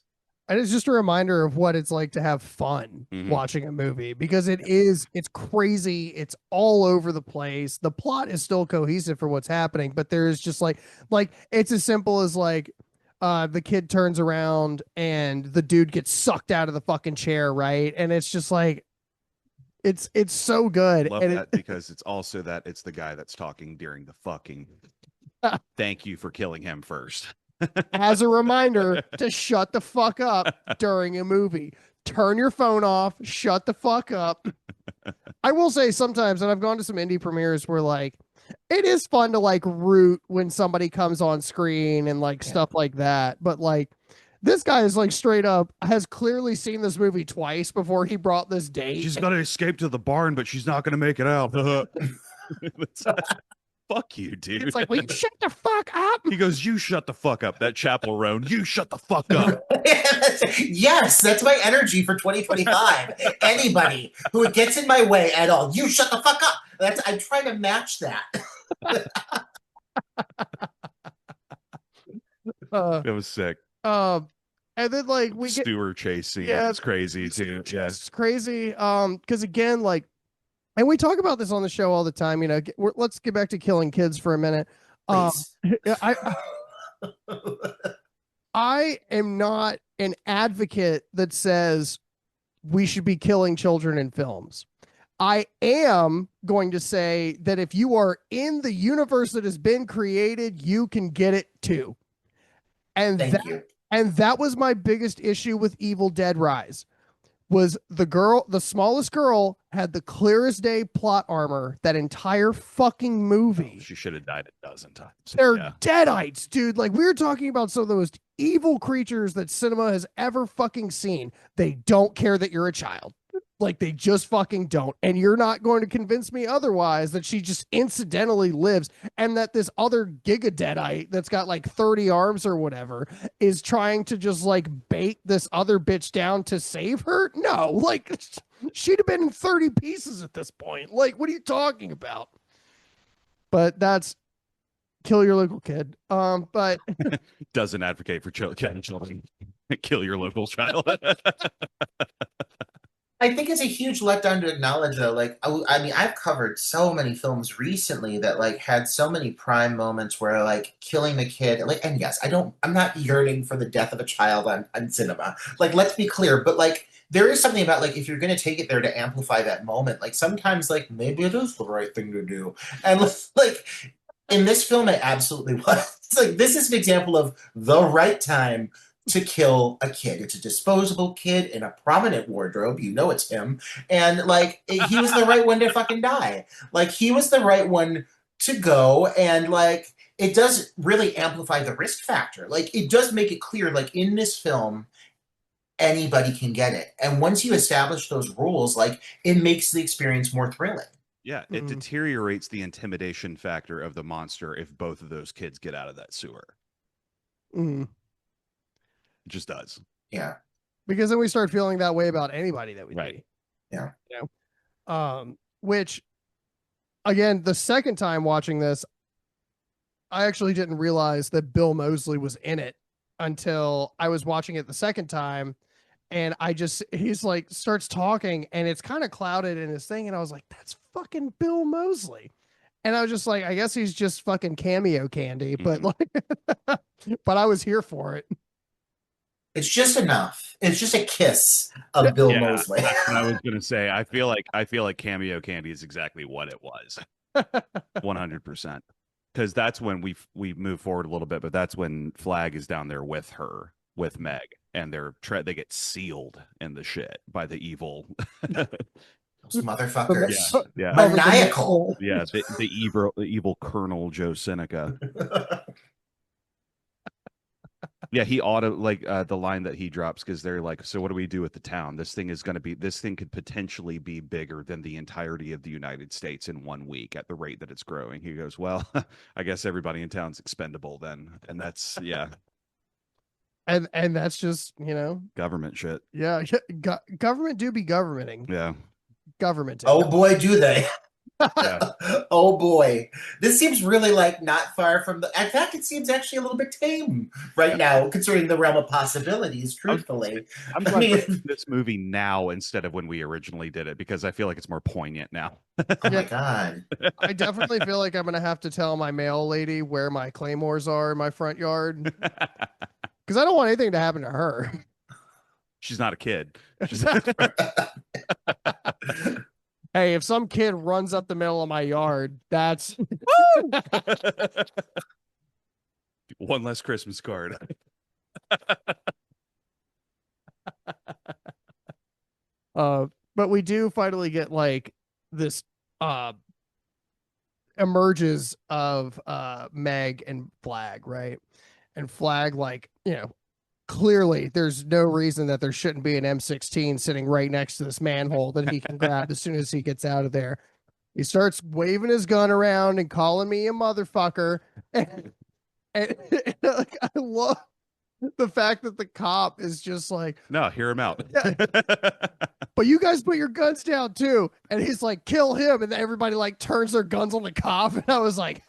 And it's just a reminder of what it's like to have fun watching a movie, because it's crazy. It's all over the place. The plot is still cohesive for what's happening, but there's just like it's as simple as like the kid turns around and the dude gets sucked out of the fucking chair, right? And it's just like, it's so good. Love that because it's also that it's the guy that's talking during the fucking thank you for killing him first. As a reminder to shut the fuck up during a movie. Turn your phone off, shut the fuck up. I will say sometimes, and I've gone to some indie premieres where like it is fun to like root when somebody comes on screen and like stuff like that. But like, this guy is like straight up has clearly seen this movie twice before he brought this date. She's got to escape to the barn, but she's not going to make it out. Fuck you, dude. It's like, will you shut the fuck up? He goes, you shut the fuck up. That Chapel Roan, you shut the fuck up. Yes, that's my energy for 2025. Anybody who gets in my way at all, you shut the fuck up. I'm trying to match that. It was sick. And then like we get Stewart chase scene. Yeah, it's crazy too. Yeah, it's crazy. Because again, like, and we talk about this on the show all the time. You know, let's get back to killing kids for a minute. I am not an advocate that says we should be killing children in films. I am going to say that if you are in the universe that has been created, you can get it too. And Thank you. And that was my biggest issue with Evil Dead Rise. was the smallest girl had the clearest day plot armor that entire fucking movie. She should have died a dozen times. They're Yeah. deadites, dude. Like, we were talking about some of the most evil creatures that cinema has ever fucking seen. They don't care that you're a child. Like, they just fucking don't. And you're not going to convince me otherwise that she just incidentally lives and that this other giga deadite that's got like 30 arms or whatever is trying to just like bait this other bitch down to save her. No, like, she'd have been in 30 pieces at this point. Like, what are you talking about? But that's kill your local kid. But Doesn't advocate for killing children. Kill your local child. I think it's a huge letdown to acknowledge, though. Like, I mean, I've covered so many films recently that like had so many prime moments where like killing the kid, like, and yes, I'm not yearning for the death of a child on cinema. Like, let's be clear, but like, there is something about like if you're going to take it there to amplify that moment, like sometimes like maybe it is the right thing to do, and like in this film, it absolutely was. It's like this is an example of the right time to kill a kid. It's a disposable kid in a prominent wardrobe. You know it's him. And like he was the right one to fucking die. Like he was the right one to go. And like it does really amplify the risk factor. Like it does make it clear, like in this film, anybody can get it. And once you establish those rules, like it makes the experience more thrilling. Yeah, it deteriorates the intimidation factor of the monster if both of those kids get out of that sewer. mm. It just does. Yeah. Because then we start feeling that way about anybody that we Right. see. Yeah. You know? Which again, the second time watching this, I actually didn't realize that Bill Moseley was in it until I was watching it the second time. And he's like, starts talking and it's kind of clouded in his thing. And I was like, that's fucking Bill Moseley. And I was just like, I guess he's just fucking cameo candy, but like, but I was here for it. It's just enough. It's just a kiss of Bill Moseley. That's what I was gonna say. I feel like cameo candy is exactly what it was. 100%. Because that's when we move forward a little bit, but that's when Flag is down there with her, with Meg, and they get sealed in the shit by the evil those motherfuckers. Yeah. Maniacal. Yeah, the evil Colonel Joe Seneca. Yeah, he the line that he drops because they're like, so what do we do with the town? This thing could potentially be bigger than the entirety of the United States in 1 week at the rate that it's growing. He goes, well, I guess everybody in town's expendable then. And that's, yeah. And that's just, government shit. Yeah. Government do be governmenting. Yeah. Government. Oh boy, do they. Yeah. Oh boy, this seems really like not far from the. In fact, it seems actually a little bit tame right now, considering the realm of possibilities. Truthfully, I'm glad this movie now instead of when we originally did it because I feel like it's more poignant now. Oh my god, I definitely feel like I'm gonna have to tell my mail lady where my claymores are in my front yard because I don't want anything to happen to her. She's not a kid. Hey, if some kid runs up the middle of my yard, that's one less Christmas card. But we do finally get like this emerges of Meg and Flag, right? And Flag, like, clearly there's no reason that there shouldn't be an M16 sitting right next to this manhole that he can grab as soon as he gets out of there. He starts waving his gun around and calling me a motherfucker. And like, I love the fact that the cop is just like, no, hear him out. Yeah. But you guys put your guns down too. And he's like, kill him. And then everybody like turns their guns on the cop. And I was like,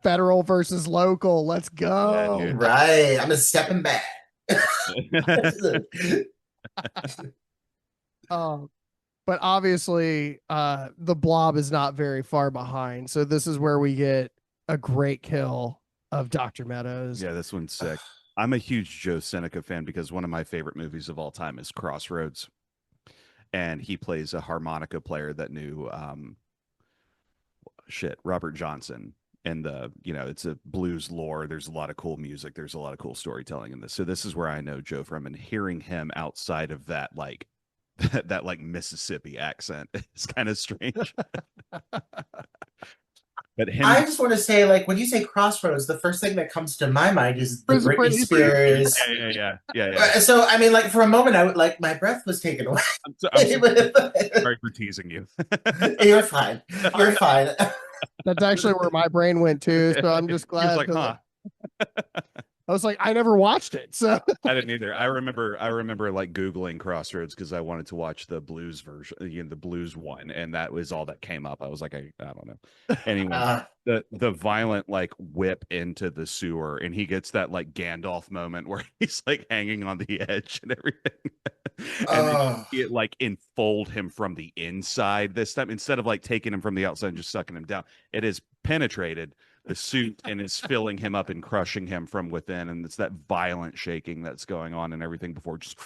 federal versus local. Let's go. Yeah, right. I'm just stepping back. But obviously, the Blob is not very far behind. So this is where we get a great kill of Dr. Meadows. Yeah, this one's sick. I'm a huge Joe Seneca fan because one of my favorite movies of all time is Crossroads. And he plays a harmonica player that knew Robert Johnson. and the, it's a blues lore. There's a lot of cool music. There's a lot of cool storytelling in this. So this is where I know Joe from, and hearing him outside of that, like that like Mississippi accent is kind of strange. But him, I just want to say, like, when you say Crossroads, the first thing that comes to my mind is the Prison Britney Britney Spears. yeah. So, I mean, like, for a moment, I would like my breath was taken away. I'm sorry for teasing you. You're fine. You're fine. That's actually where my brain went to. So I'm just He was glad. like, huh. I was like, I never watched it. So I didn't either. I remember like Googling Crossroads because I wanted to watch the blues version, the blues one, and that was all that came up. I was like, I don't know. Anyway, the violent like whip into the sewer, and he gets that like Gandalf moment where he's like hanging on the edge and everything, and then it like enfold him from the inside this time instead of like taking him from the outside and just sucking him down. It is penetrated the suit and is filling him up and crushing him from within, and it's that violent shaking that's going on and everything before just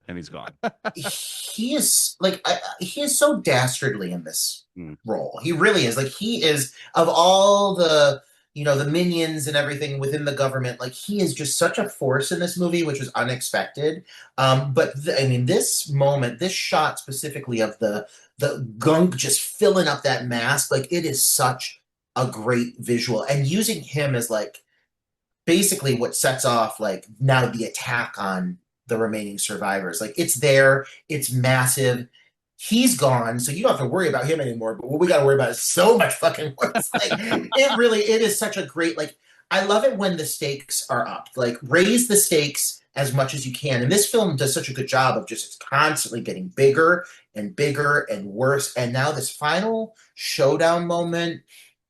and he's gone. He is like he is so dastardly in this role. He really is. Like, he is, of all the the minions and everything within the government, like, he is just such a force in this movie, which was unexpected. But I mean, this moment, this shot specifically of the gunk just filling up that mask, like, it is such a great visual, and using him as like basically what sets off like now the attack on the remaining survivors. Like, it's there, it's massive. He's gone, so you don't have to worry about him anymore. But what we got to worry about is so much fucking worse. Like, it is such a great, like, I love it when the stakes are up. Like, raise the stakes as much as you can. And this film does such a good job of just constantly getting bigger and bigger and worse. And now this final showdown moment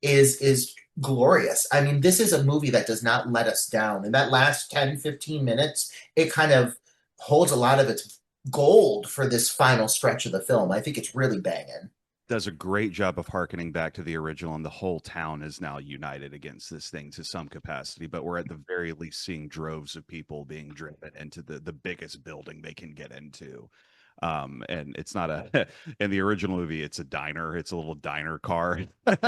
is glorious. I mean, this is a movie that does not let us down. In that last 10-15 minutes, it kind of holds a lot of its gold for this final stretch of the film. I think it's really banging. Does a great job of harkening back to the original, and the whole town is now united against this thing to some capacity, but we're at the very least seeing droves of people being driven into the biggest building they can get into. And it's not a in the original movie, it's a diner, it's a little diner car,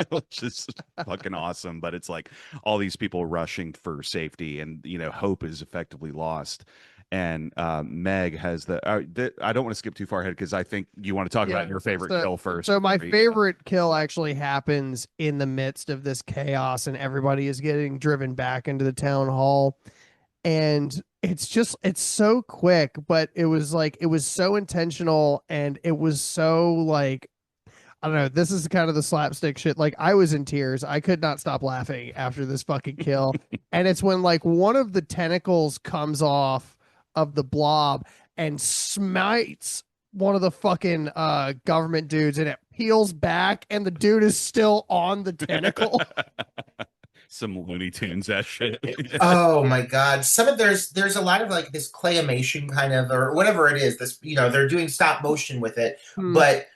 which is fucking awesome, but it's like all these people rushing for safety, and hope is effectively lost. And Meg has I don't want to skip too far ahead because I think you want to talk about your favorite kill first. So my favorite kill actually happens in the midst of this chaos, and everybody is getting driven back into the town hall. And it's so quick, but it was so intentional, and it was so like, I don't know, this is kind of the slapstick shit. Like, I was in tears. I could not stop laughing after this fucking kill. And it's when like one of the tentacles comes off of the blob and smites one of the fucking government dudes, and it peels back, and the dude is still on the tentacle. Some Looney Tunes that shit. Oh my god. There's a lot of like this claymation kind of, or whatever it is, this they're doing stop motion with it. But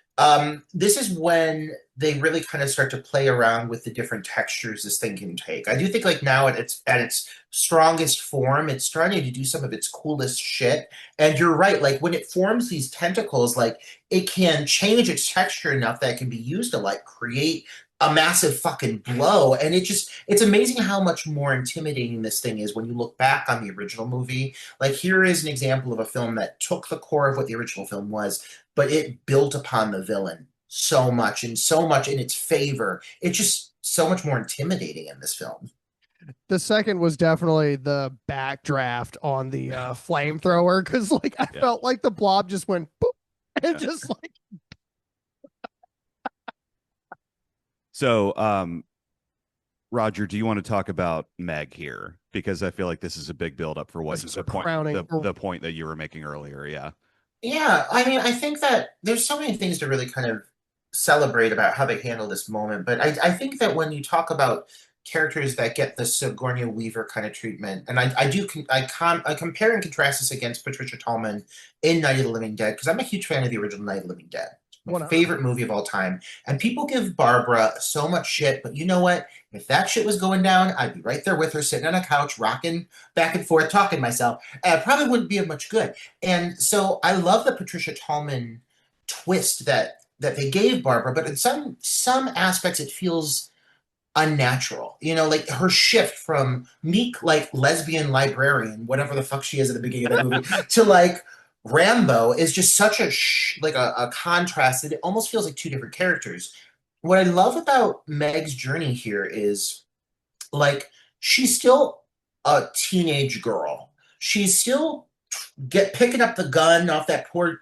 this is when they really kind of start to play around with the different textures this thing can take. I do think like now at its strongest form, it's starting to do some of its coolest shit. And you're right, like when it forms these tentacles, like it can change its texture enough that it can be used to like create a massive fucking blow. And it's amazing how much more intimidating this thing is when you look back on the original movie. Like, here is an example of a film that took the core of what the original film was, but it built upon the villain so much, and so much in its favor. It's just so much more intimidating in this film. The second was definitely the backdraft on the flamethrower, because like I felt like the blob just went boop, and just like. So, Roger, do you want to talk about Meg here? Because I feel like this is a big buildup for what the point that you were making earlier. Yeah. Yeah. I mean, I think that there's so many things to really kind of celebrate about how they handle this moment. But I think that when you talk about characters that get the Sigourney Weaver kind of treatment, and I compare and contrast this against Patricia Tallman in Night of the Living Dead, because I'm a huge fan of the original Night of the Living Dead. My favorite movie of all time. And people give Barbara so much shit, but you know what? If that shit was going down, I'd be right there with her, sitting on a couch, rocking back and forth, talking to myself. It probably wouldn't be of much good. And so I love the Patricia Tallman twist that they gave Barbara, but in some aspects it feels unnatural. You know, like her shift from meek, like lesbian librarian, whatever the fuck she is at the beginning of that movie, to like Rambo is just such a like a contrast that it almost feels like two different characters. What I love about Meg's journey here is like she's still a teenage girl. She's still picking up the gun off that poor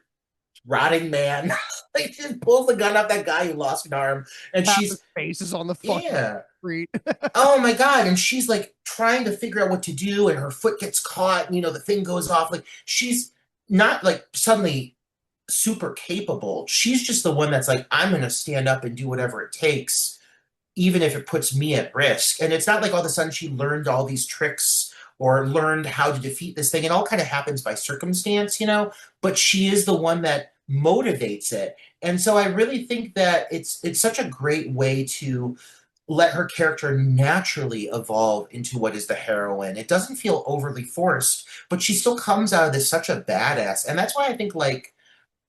rotting man. Like she just pulls the gun off that guy who lost an arm, and Half his she's face is on the fucking yeah. street. Oh my god! And she's like trying to figure out what to do, and her foot gets caught. And, you know, the thing goes off. Like she's not like suddenly super capable. She's just the one that's like, I'm going to stand up and do whatever it takes, even if it puts me at risk. And it's not like all of a sudden she learned all these tricks or learned how to defeat this thing. It all kind of happens by circumstance, you know, but she is the one that motivates it. And so I really think that it's such a great way to let her character naturally evolve into what is the heroine. It doesn't feel overly forced, but she still comes out of this such a badass. And that's why I think like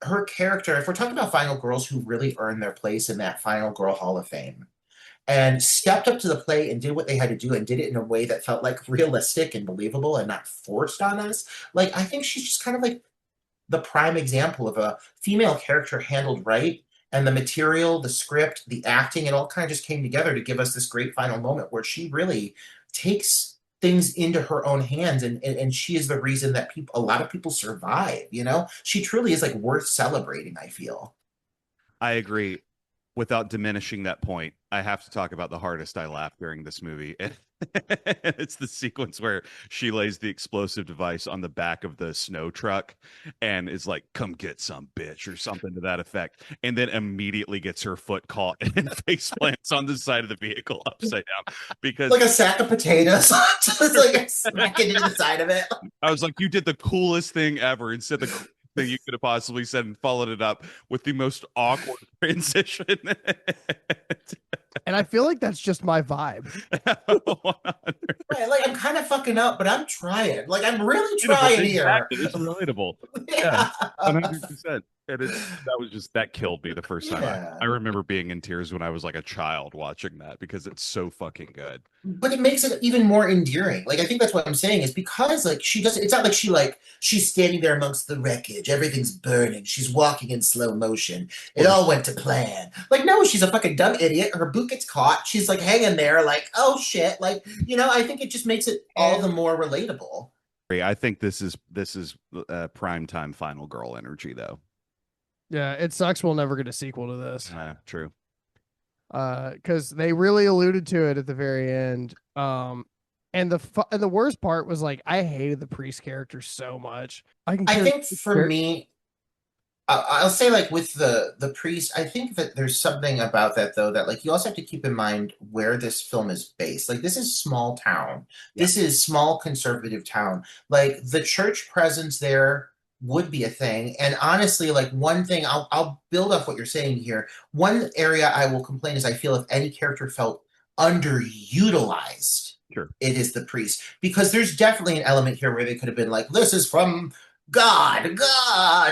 her character, if we're talking about final girls who really earned their place in that final girl hall of fame and stepped up to the plate and did what they had to do and did it in a way that felt like realistic and believable and not forced on us, like I think she's just kind of like the prime example of a female character handled right, and the material, the script, the acting, it all kind of just came together to give us this great final moment where she really takes things into her own hands, and she is the reason that people, a lot of people survive, you know? She truly is like worth celebrating, I feel. I agree. Without diminishing that point, I have to talk about the hardest I laughed during this movie. And it's the sequence where she lays the explosive device on the back of the snow truck and is like, come get some bitch or something to that effect. And then immediately gets her foot caught and face plants on the side of the vehicle upside down. Because like a sack of potatoes, just like smacking into the side of it. I was like, you did the coolest thing ever. Instead, the coolest thing you could have possibly said, and followed it up with the most awkward transition. And I feel like that's just my vibe. Right, like I'm kind of fucking up, but I'm trying. Like I'm really trying here. It's relatable. Yeah. 100%. And that killed me the first time. Yeah. I remember being in tears when I was like a child watching that because it's so fucking good. But it makes it even more endearing. Like I think that's what I'm saying is because like she doesn't. It's not like she's standing there amongst the wreckage. Everything's burning. She's walking in slow motion. It all went to plan. Like no, she's a fucking dumb idiot. Her boot gets caught. She's like hanging there. Like oh shit. Like you know. I think it just makes it all the more relatable. I think this is prime time final girl energy though. Yeah, it sucks we'll never get a sequel to this. True. Because they really alluded to it at the very end. And the worst part was like I hated the priest character so much. I think for me, I'll say like with the priest, I think that there's something about that though that like you also have to keep in mind where this film is based. Like this is small town. Yeah. This is small conservative town. Like the church presence there would be a thing. And honestly, like one thing I'll build off what you're saying here. One area I will complain is I feel if any character felt underutilized, sure, it is the priest. Because there's definitely an element here where they could have been like, this is from God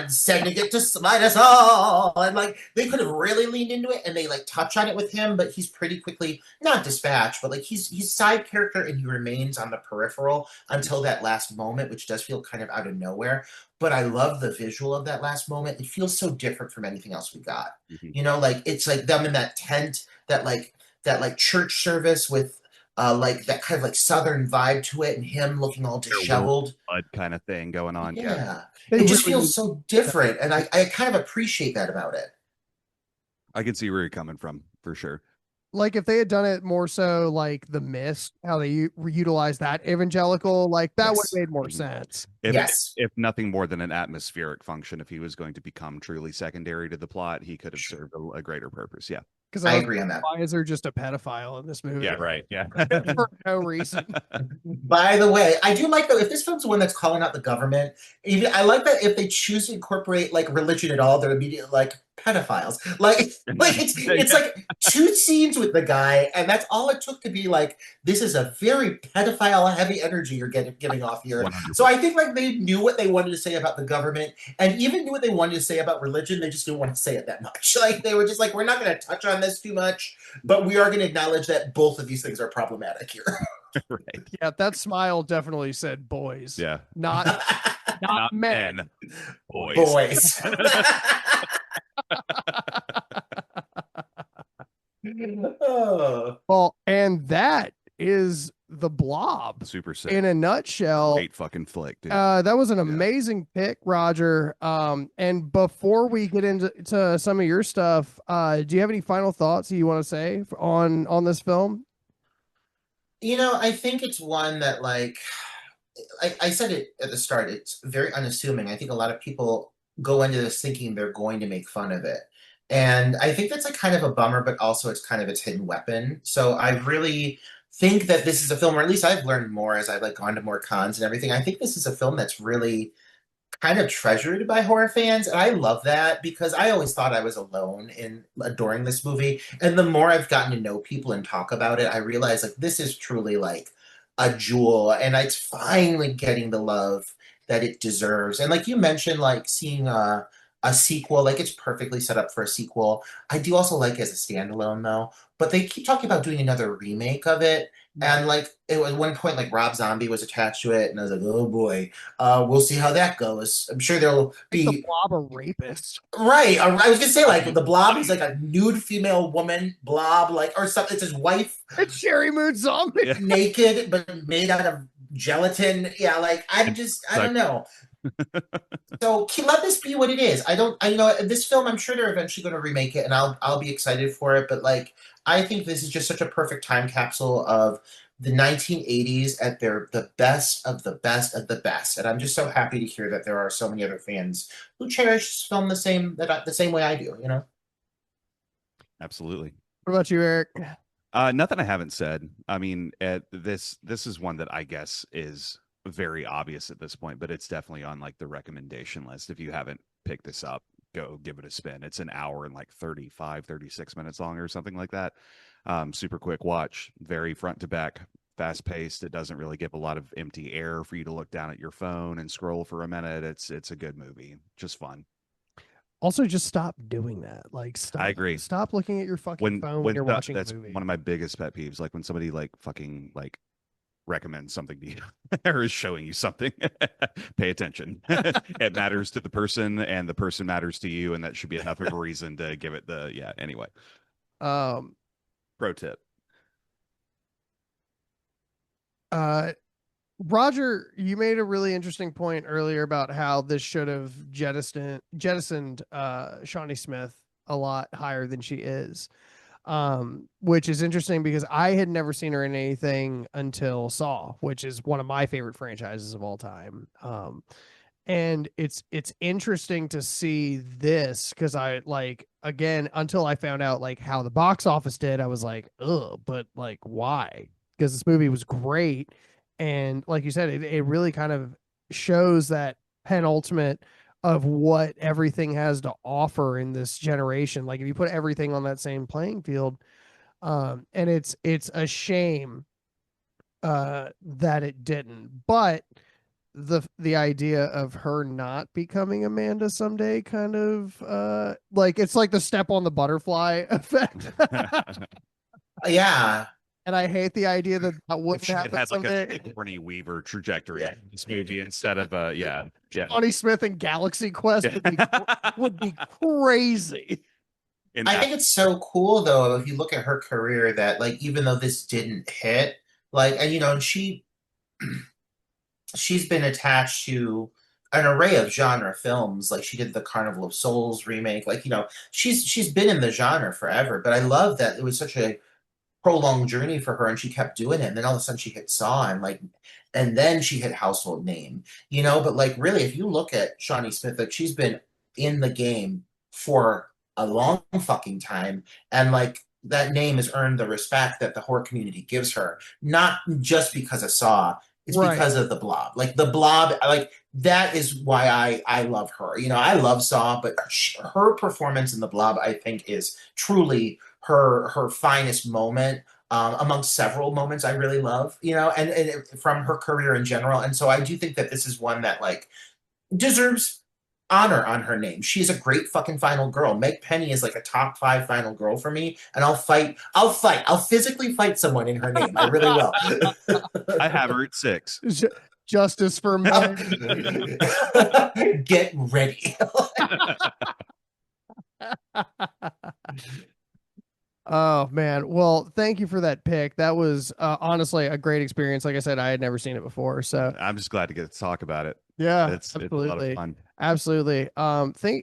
sending it to smite us all. And like they could have really leaned into it and they like touch on it with him, but he's pretty quickly not dispatched, but like he's side character and he remains on the peripheral until that last moment, which does feel kind of out of nowhere. But I love the visual of that last moment. It feels so different from anything else we got. Mm-hmm. You know, like it's like them in that tent, that church service with like that kind of like southern vibe to it, and him looking all disheveled, blood kind of thing going on. Yeah. It just feels so different, and I kind of appreciate that about it. I can see where you're coming from for sure. Like if they had done it more so like The Mist, how they utilized that evangelical, like that would have made more sense. If nothing more than an atmospheric function, if he was going to become truly secondary to the plot, he could have served a greater purpose. Yeah. Because I agree on that. Why is there just a pedophile in this movie? Yeah, right. Yeah. For no reason. By the way, I do like though if this film's the one that's calling out the government, I like that if they choose to incorporate like religion at all, they're immediately like, pedophiles. Like it's Yeah, like two scenes with the guy, and that's all it took to be like, this is a very pedophile heavy energy you're giving off here. So 100%. I think like they knew what they wanted to say about the government, and even knew what they wanted to say about religion. They just didn't want to say it that much. Like they were just like, we're not going to touch on this too much, but we are going to acknowledge that both of these things are problematic here. Right. Yeah, that smile definitely said boys, Yeah. not Not men. men, boys. Boys. Oh. Well, and that is the Blob Super sick. in a nutshell. Great fucking flick, dude. That was an Yeah. amazing pick, Roger. And before we get into some of your stuff, do you have any final thoughts that you want to say on this film? I think it's one that like I said it at the start, it's very unassuming. I think a lot of people go into this thinking they're going to make fun of it. And I think that's like kind of a bummer, but also it's kind of its hidden weapon. So I really think that this is a film, or at least I've learned more as I've like gone to more cons and everything. I think this is a film that's really kind of treasured by horror fans, and I love that because I always thought I was alone in adoring this movie. And the more I've gotten to know people and talk about it, I realize like this is truly like a jewel, and it's finally getting the love that it deserves. And like you mentioned, like seeing a sequel, like it's perfectly set up for a sequel. I do also like it as a standalone though, but they keep talking about doing another remake of it. And like it was one point, like Rob Zombie was attached to it, and I was like, "Oh boy, we'll see how that goes." I'm sure there'll Make the be Blob a rapist. right. I was gonna say like the Blob. He's like a nude female woman Blob, like or something. It's his wife It's Sherry Moon Zombie. Yeah. naked but made out of gelatin. Yeah, like I don't know. So let this be what it is. I don't. I this film. I'm sure they're eventually going to remake it, and I'll be excited for it. But like, I think this is just such a perfect time capsule of the 1980s at their the best of the best of the best. And I'm just so happy to hear that there are so many other fans who cherish this film the same way I do. Absolutely. What about you, Eric? Nothing I haven't said. I mean, this is one that I guess is very obvious at this point, but it's definitely on like the recommendation list. If you haven't picked this up, go give it a spin. It's an hour and like 36 minutes long or something like that. Super quick watch, very front to back, fast paced. It doesn't really give a lot of empty air for you to look down at your phone and scroll for a minute. It's a good movie, just fun. Also, just stop doing that. Like, I agree. Stop looking at your fucking phone when you're watching that's a movie. one of my biggest pet peeves. Like when somebody like fucking like recommends something to you or is showing you something, pay attention. It matters to the person, and the person matters to you, and that should be enough of a reason to give it the yeah. Anyway, Um, pro tip. uh, Roger, you made a really interesting point earlier about how this should have jettisoned Shawnee Smith a lot higher than she is. Which is interesting because I had never seen her in anything until Saw, which is one of my favorite franchises of all time. And it's interesting to see this because I like again until I found out like how the box office did, I was like, ugh, but like why? Because this movie was great, and like you said, it really kind of shows that penultimate of what everything has to offer in this generation. Like if you put everything on that same playing field, and it's a shame that it didn't. But the idea of her not becoming Amanda someday kind of like it's like the step on the butterfly effect. Yeah. And I hate the idea that that wouldn't It happen had like someday. a Sigourney Weaver trajectory in this movie instead of yeah. Johnny Smith and Galaxy Quest would be crazy. In I think it's so cool though if you look at her career that like even though this didn't hit, like and she's been attached to an array of genre films. Like she did the Carnival of Souls remake. Like she's been in the genre forever. But I love that it was such a prolonged journey for her, and she kept doing it. And then all of a sudden she hit Saw, and then she hit household name. But like really, if you look at Shawnee Smith, like she's been in the game for a long fucking time, and like that name has earned the respect that the horror community gives her, not just because of Saw. It's Right. because of the Blob. Like the Blob, like that is why I love her. You know, I love Saw, but her performance in the Blob, I think, is truly her finest moment. Amongst several moments I really love, you know, and from her career in general. And so I do think that this is one that like deserves honor on her name. She's a great fucking final girl. Meg Penny is like a top 5 final girl for me, and I'll physically fight someone in her name. I really will. I have her at 6. Ju- Justice for Meg. Get ready. Oh man. Well, thank you for that pick. That was honestly a great experience. Like I said, I had never seen it before. So I'm just glad to get to talk about it. yeah, It's a lot of absolutely. fun. Absolutely.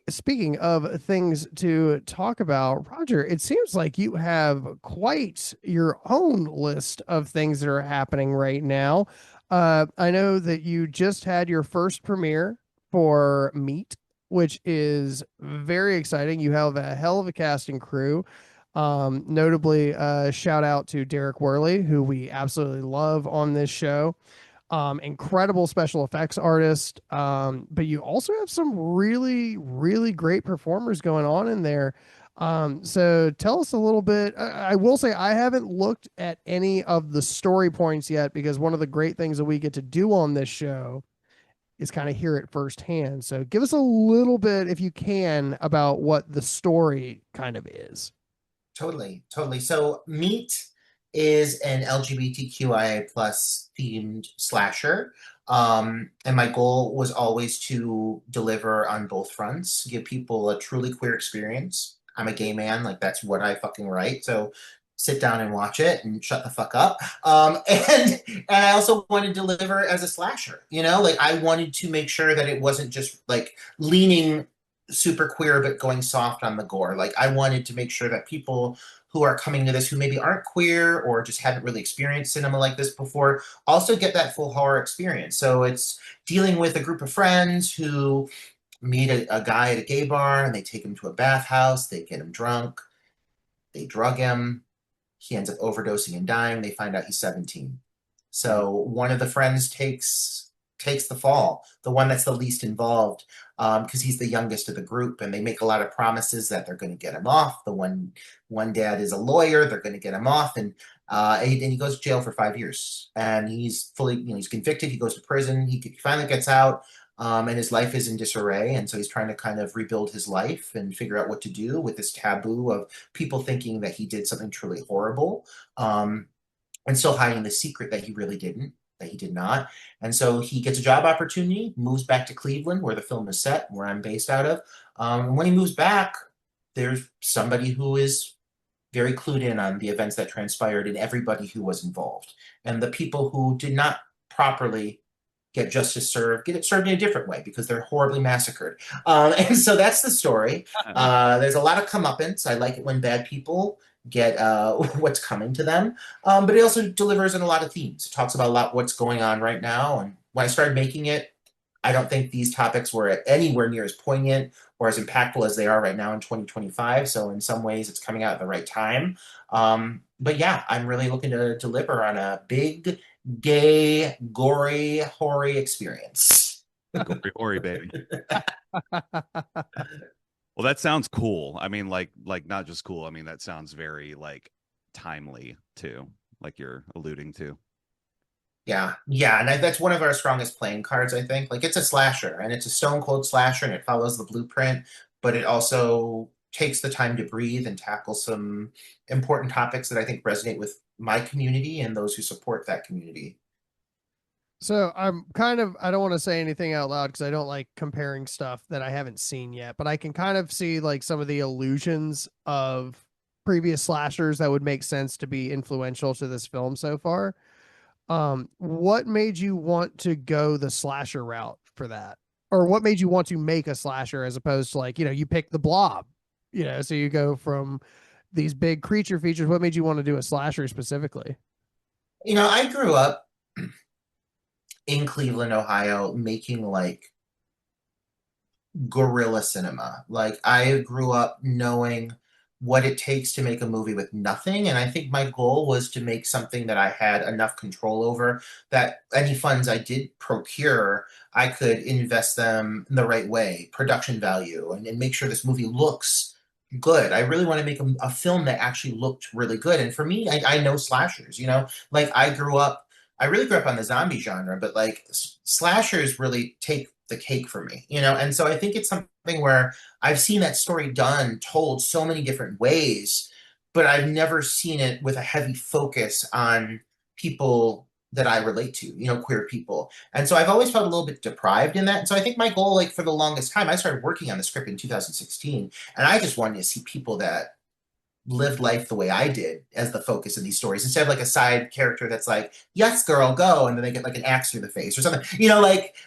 Speaking of things to talk about, Roger, it seems like you have quite your own list of things that are happening right now. I know that you just had your first premiere for Meat, which is very exciting. You have a hell of a casting crew. Notably, shout out to Derek Worley, who we absolutely love on this show. Incredible special effects artist. But you also have some really, really great performers going on in there. So tell us a little bit. I will say I haven't looked at any of the story points yet because one of the great things that we get to do on this show is kind of hear it firsthand. So give us a little bit, if you can, about what the story kind of is. Totally, totally. So Meat is an LGBTQIA plus themed slasher. And my goal was always to deliver on both fronts, give people a truly queer experience. I'm a gay man, like that's what I fucking write. So sit down and watch it and shut the fuck up. And I also wanted to deliver as a slasher, you know, like I wanted to make sure that it wasn't just like leaning super queer but going soft on the gore. Like I wanted to make sure that people who are coming to this who maybe aren't queer or just haven't really experienced cinema like this before also get that full horror experience. So it's dealing with a group of friends who meet a guy at a gay bar and they take him to a bathhouse, they get him drunk, they drug him, he ends up overdosing and dying. They find out he's 17. So one of the friends takes the fall, the one that's the least involved, because he's the youngest of the group, and they make a lot of promises that they're going to get him off. The one dad is a lawyer; they're going to get him off, and he goes to jail for 5 years, and he's fully, you know, he's convicted. He goes to prison. He finally gets out. And his life is in disarray, and so he's trying to kind of rebuild his life and figure out what to do with this taboo of people thinking that he did something truly horrible, and still hiding the secret that he really didn't, that he did not. And so he gets a job opportunity, moves back to Cleveland, where the film is set, where I'm based out of. And when he moves back, there's somebody who is very clued in on the events that transpired and everybody who was involved. And the people who did not properly get justice served, get it served in a different way because they're horribly massacred. And so that's the story. There's a lot of comeuppance. I like it when bad people get what's coming to them. But it also delivers in a lot of themes. It talks about a lot what's going on right now. And when I started making it, I don't think these topics were anywhere near as poignant or as impactful as they are right now in 2025. So in some ways, it's coming out at the right time. But yeah, I'm really looking to deliver on a big, gay, gory, hoary experience. Gory, gory, baby. Well, that sounds cool. I mean, like not just cool. I mean, that sounds very like timely too, like you're alluding to. Yeah, yeah, and that's one of our strongest playing cards, I think. Like it's a slasher, and it's a stone cold slasher, and it follows the blueprint, but it also takes the time to breathe and tackle some important topics that I think resonate with my community and those who support that community. So I don't want to say anything out loud because I don't like comparing stuff that I haven't seen yet, but I can kind of see like some of the illusions of previous slashers that would make sense to be influential to this film so far. What made you want to go the slasher route for that? Or what made you want to make a slasher as opposed to like, you pick the Blob, so you go from these big creature features. What made you want to do a slasher specifically? You know, I grew up in Cleveland, Ohio, making like guerrilla cinema. Like I grew up knowing what it takes to make a movie with nothing. And I think my goal was to make something that I had enough control over, that any funds I did procure, I could invest them in the right way, production value, and make sure this movie looks good. I really want to make a film that actually looked really good. And for me, I know slashers, like I really grew up on the zombie genre, but like slashers really take the cake for me, And so I think it's something where I've seen that story done, told so many different ways, but I've never seen it with a heavy focus on people that I relate to, queer people. And so I've always felt a little bit deprived in that. And so I think my goal, like for the longest time, I started working on the script in 2016, and I just wanted to see people that lived life the way I did as the focus of these stories, instead of like a side character that's like, yes, girl, go, and then they get like an axe through the face or something.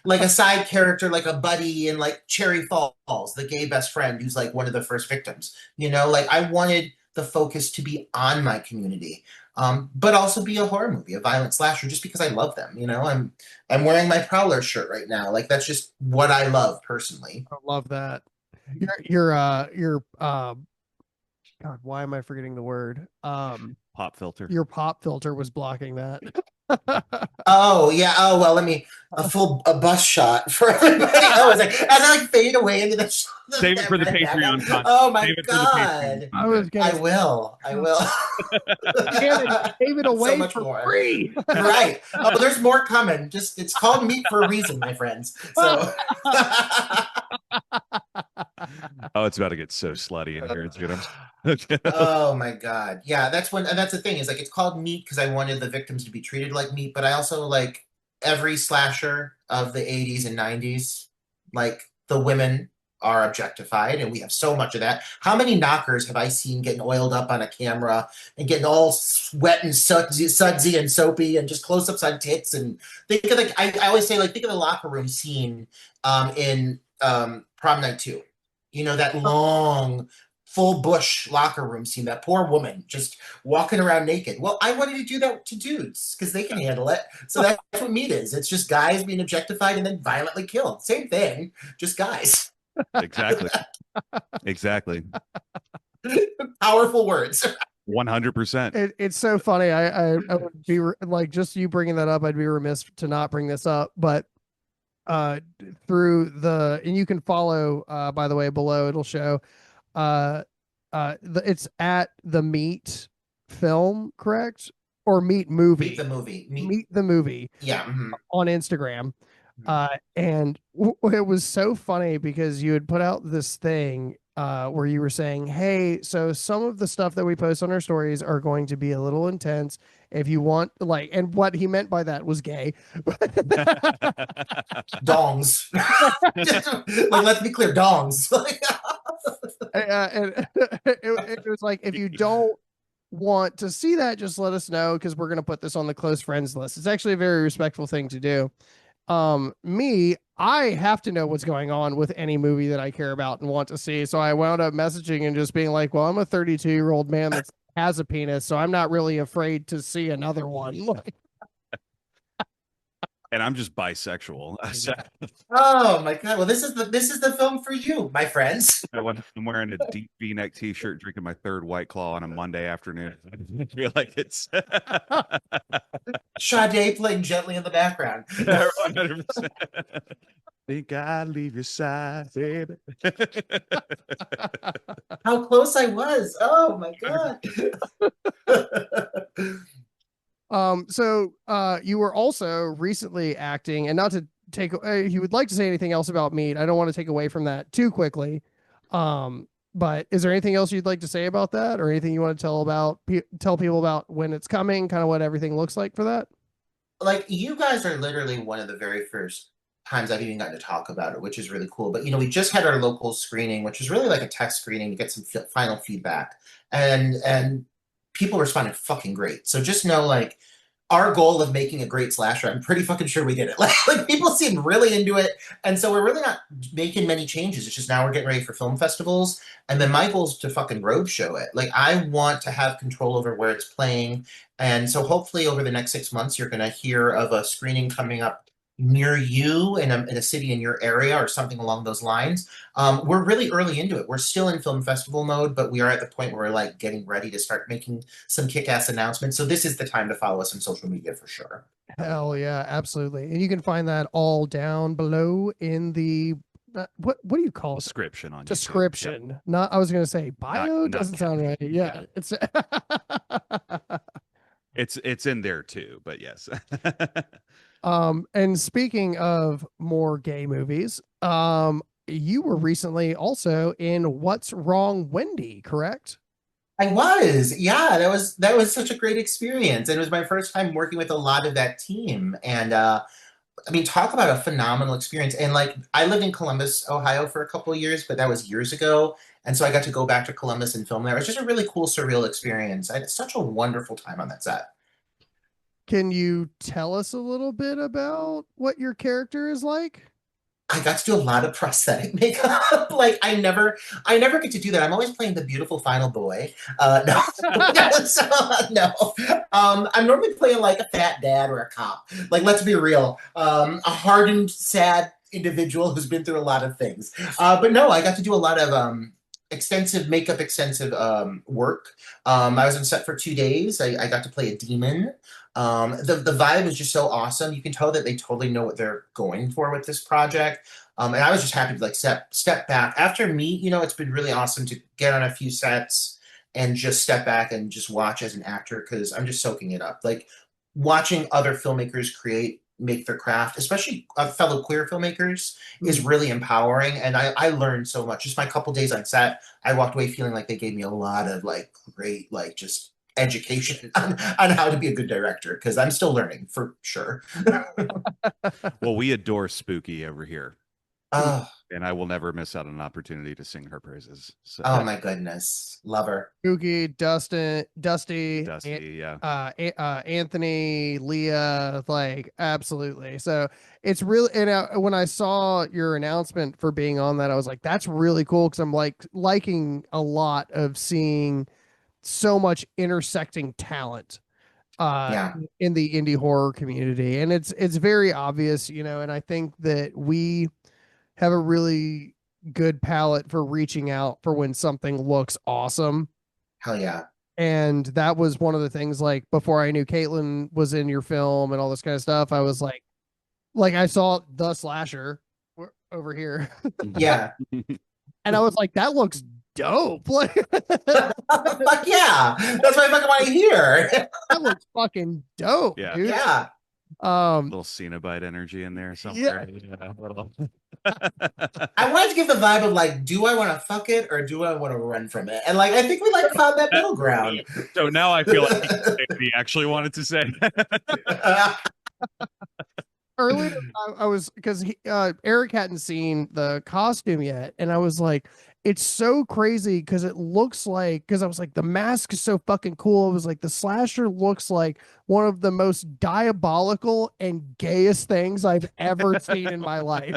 Like a side character, like a buddy in like Cherry Falls, the gay best friend who's like one of the first victims. Like I wanted the focus to be on my community. But also be a horror movie, a violent slasher, just because I love them. I'm wearing my Prowler shirt right now. Like that's just what I love personally. I love that. Your God, why am I forgetting the word? Pop filter. Your pop filter was blocking that. Oh yeah. Oh well. A bus shot for everybody. Oh, it's like as I like fade away into the save it for the Patreon content. Oh my God! I will. Gave it away so much for more. free. Right. Oh, there's more coming. Just it's called meat for a reason, my friends. So. Oh, it's about to get so slutty in here. It's good. Oh my God. Yeah, that's the thing is like it's called meat because I wanted the victims to be treated like meat, but I also like every slasher of the 80s and 90s, like the women are objectified, and we have so much of that. How many knockers have I seen getting oiled up on a camera and getting all wet and sudsy and soapy and just close-ups on tits? And think of I always say, like, think of the locker room scene in Prom Night 2. That long full bush locker room scene, that poor woman just walking around naked. Well, I wanted to do that to dudes because they can handle it. So that's what meat is. It's just guys being objectified and then violently killed. Same thing, just guys. Exactly. Exactly. Powerful words. 100%. It's so funny. I would be like, just you bringing that up, I'd be remiss to not bring this up, but through and you can follow, by the way, below it'll show it's at the Meat Film, correct? Or Meat Movie. Meet the movie. Meet the Movie. Yeah. Mm-hmm. On Instagram. And it was so funny because you had put out this thing where you were saying, hey, so some of the stuff that we post on our stories are going to be a little intense. If you want, like, and what he meant by that was gay. Dongs. Like, let's be clear, dongs. And it was like, if you don't want to see that, just let us know because we're going to put this on the close friends list. It's actually a very respectful thing to do. I have to know what's going on with any movie that I care about and want to see. So I wound up messaging and just being like, well, I'm a 32-year-old man that has a penis, so I'm not really afraid to see another one. And I'm just bisexual. Oh my God. Well, this is the film for you, my friends. I'm wearing a deep V-neck t-shirt, drinking my third White Claw on a Monday afternoon. I feel like it's Sade playing gently in the background. 100%. Think I'd leave your side, baby. How close I was. Oh my God. So you were also recently acting, and not to take, if you would like to say anything else about Meat, I don't want to take away from that too quickly. But is there anything else you'd like to say about that, or anything you want to tell people about when it's coming, kind of what everything looks like for that? Like, you guys are literally one of the very first times I've even gotten to talk about it, which is really cool. But we just had our local screening, which was really like a test screening to get some final feedback, and people responded fucking great. So just know, like, our goal of making a great slasher, I'm pretty fucking sure we did it. Like people seem really into it, and so we're really not making many changes. It's just now we're getting ready for film festivals, and then my goal is to fucking roadshow it. Like, I want to have control over where it's playing, and so hopefully over the next 6 months you're gonna hear of a screening coming up near you in a city in your area or something along those lines. We're really early into it. We're still in film festival mode, but we are at the point where we're like getting ready to start making some kick-ass announcements. So this is the time to follow us on social media for sure. Hell yeah, absolutely. And you can find that all down below in the what do you call it? Description on YouTube. Yep. Description. Not I was gonna say bio Not doesn't sound right. Yeah, yeah. it's It's in there too, but yes. and speaking of more gay movies, you were recently also in What's Wrong Wendy, correct? I was, yeah, that was such a great experience. And it was my first time working with a lot of that team. And I mean, talk about a phenomenal experience. And like, I lived in Columbus, Ohio for a couple of years, but that was years ago. And so I got to go back to Columbus and film there. It was just a really cool, surreal experience. I had such a wonderful time on that set. Can you tell us a little bit about what your character is like? I got to do a lot of prosthetic makeup. Like I never get to do that. I'm always playing the beautiful final boy. No, no, so, no. I'm normally playing like a fat dad or a cop. Like, let's be real, a hardened, sad individual who's been through a lot of things. But no, I got to do a lot of extensive makeup, extensive work. I was on set for 2 days. I got to play a demon. The vibe is just so awesome. You can tell that they totally know what they're going for with this project. And I was just happy to like step back after Meet. It's been really awesome to get on a few sets and just step back and just watch as an actor because I'm just soaking it up. Like watching other filmmakers make their craft, especially fellow queer filmmakers, is really empowering. And I learned so much. Just my couple days on set, I walked away feeling like they gave me a lot of like great, like just education on how to be a good director because I'm still learning for sure. Well, we adore Spooky over here, Oh, and I will never miss out on an opportunity to sing her praises. So, oh my goodness. Love her. Spooky, Dustin, Dusty, Dusty, yeah. Anthony, Leah, like absolutely. So it's really, and when I saw your announcement for being on that, I was like, that's really cool because I'm like liking a lot of seeing so much intersecting talent Yeah. in the indie horror community, and it's very obvious, and I think that we have a really good palette for reaching out for when something looks awesome. Hell yeah. And that was one of the things, like before I knew Caitlin was in your film and all this kind of stuff, I was like I saw the slasher over here Yeah. and I was like, that looks dope. Like Fuck yeah. That's what I fucking want to hear. that looks fucking dope, Yeah. dude. Yeah. Little Cenobite energy in there somewhere. Yeah, little. I wanted to give the vibe of like, do I want to fuck it or do I want to run from it? And like, I think we like found that middle ground. So now I feel like he actually wanted to say. Earlier I was because Eric hadn't seen the costume yet, and I was like, it's so crazy because it looks like, because I was like, the mask is so fucking cool. It was like the slasher looks like one of the most diabolical and gayest things I've ever seen in my life.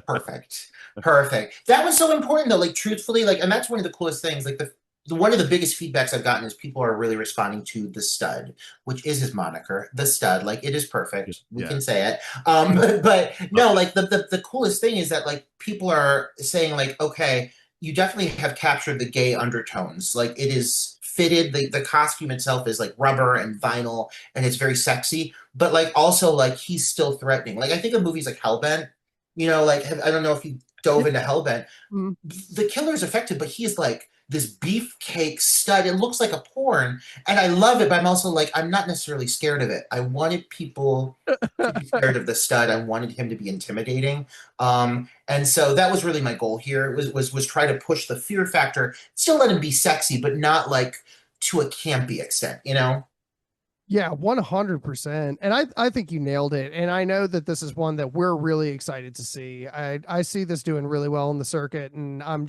Perfect. Perfect. That was so important though. Like truthfully, like, and that's one of the coolest things. Like one of the biggest feedbacks I've gotten is people are really responding to the stud, which is his moniker, the stud. Like it is perfect. We can say it. But no, like the coolest thing is that like people are saying like, okay, you definitely have captured the gay undertones. Like it is fitted. The costume itself is like rubber and vinyl and it's very sexy, but like also like he's still threatening. Like I think of movies like Hellbent, like I don't know if you dove into Hellbent. The killer is affected, but he's like this beefcake stud. It looks like a porn, and I love it. But I'm also like, I'm not necessarily scared of it. I wanted people to be scared of the stud. I wanted him to be intimidating, and so that was really my goal here. Was try to push the fear factor, still let him be sexy, but not like to a campy extent. Yeah, 100%. And I think you nailed it. And I know that this is one that we're really excited to see. I see this doing really well in the circuit, and I'm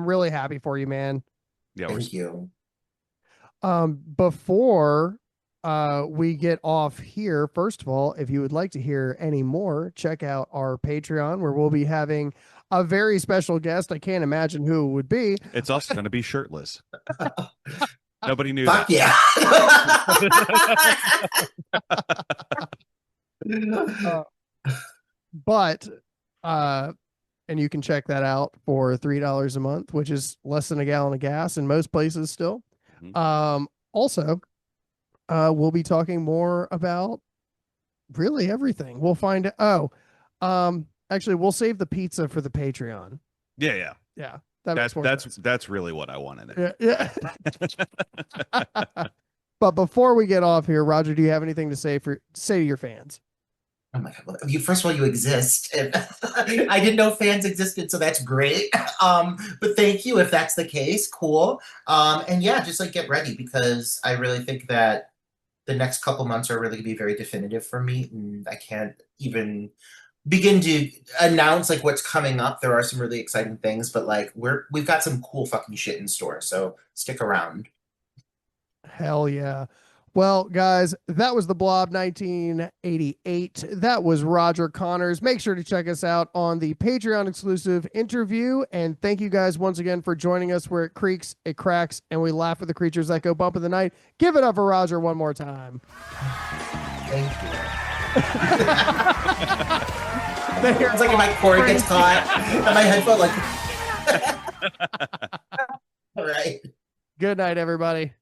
really happy for you, man. Yeah, Thank you. Before we get off here, first of all, if you would like to hear any more, check out our Patreon where we'll be having a very special guest. I can't imagine who it would be. it's also going to be shirtless. Nobody knew Fuck that. Yeah. But and you can check that out for $3 a month, which is less than a gallon of gas in most places still. Also, we'll be talking more about really everything. We'll find actually we'll save the pizza for the Patreon. Yeah. That's really what I wanted. Yeah. But before we get off here, Roger, do you have anything to say to your fans? Oh my God. First of all, you exist. And I didn't know fans existed, so that's great. But thank you if that's the case. Cool. And yeah, just like get ready, because I really think that the next couple months are really gonna be very definitive for me. And I can't even begin to announce like what's coming up. There are some really exciting things, but like we've got some cool fucking shit in store. So stick around. Hell yeah. Well, guys, that was the Blob 1988. That was Roger Connors. Make sure to check us out on the Patreon exclusive interview. And thank you guys once again for joining us where it creaks, it cracks, and we laugh at the creatures that go bump in the night. Give it up for Roger one more time. Thank you. It's like if my cord gets caught and my headphone like all right. Good night, everybody.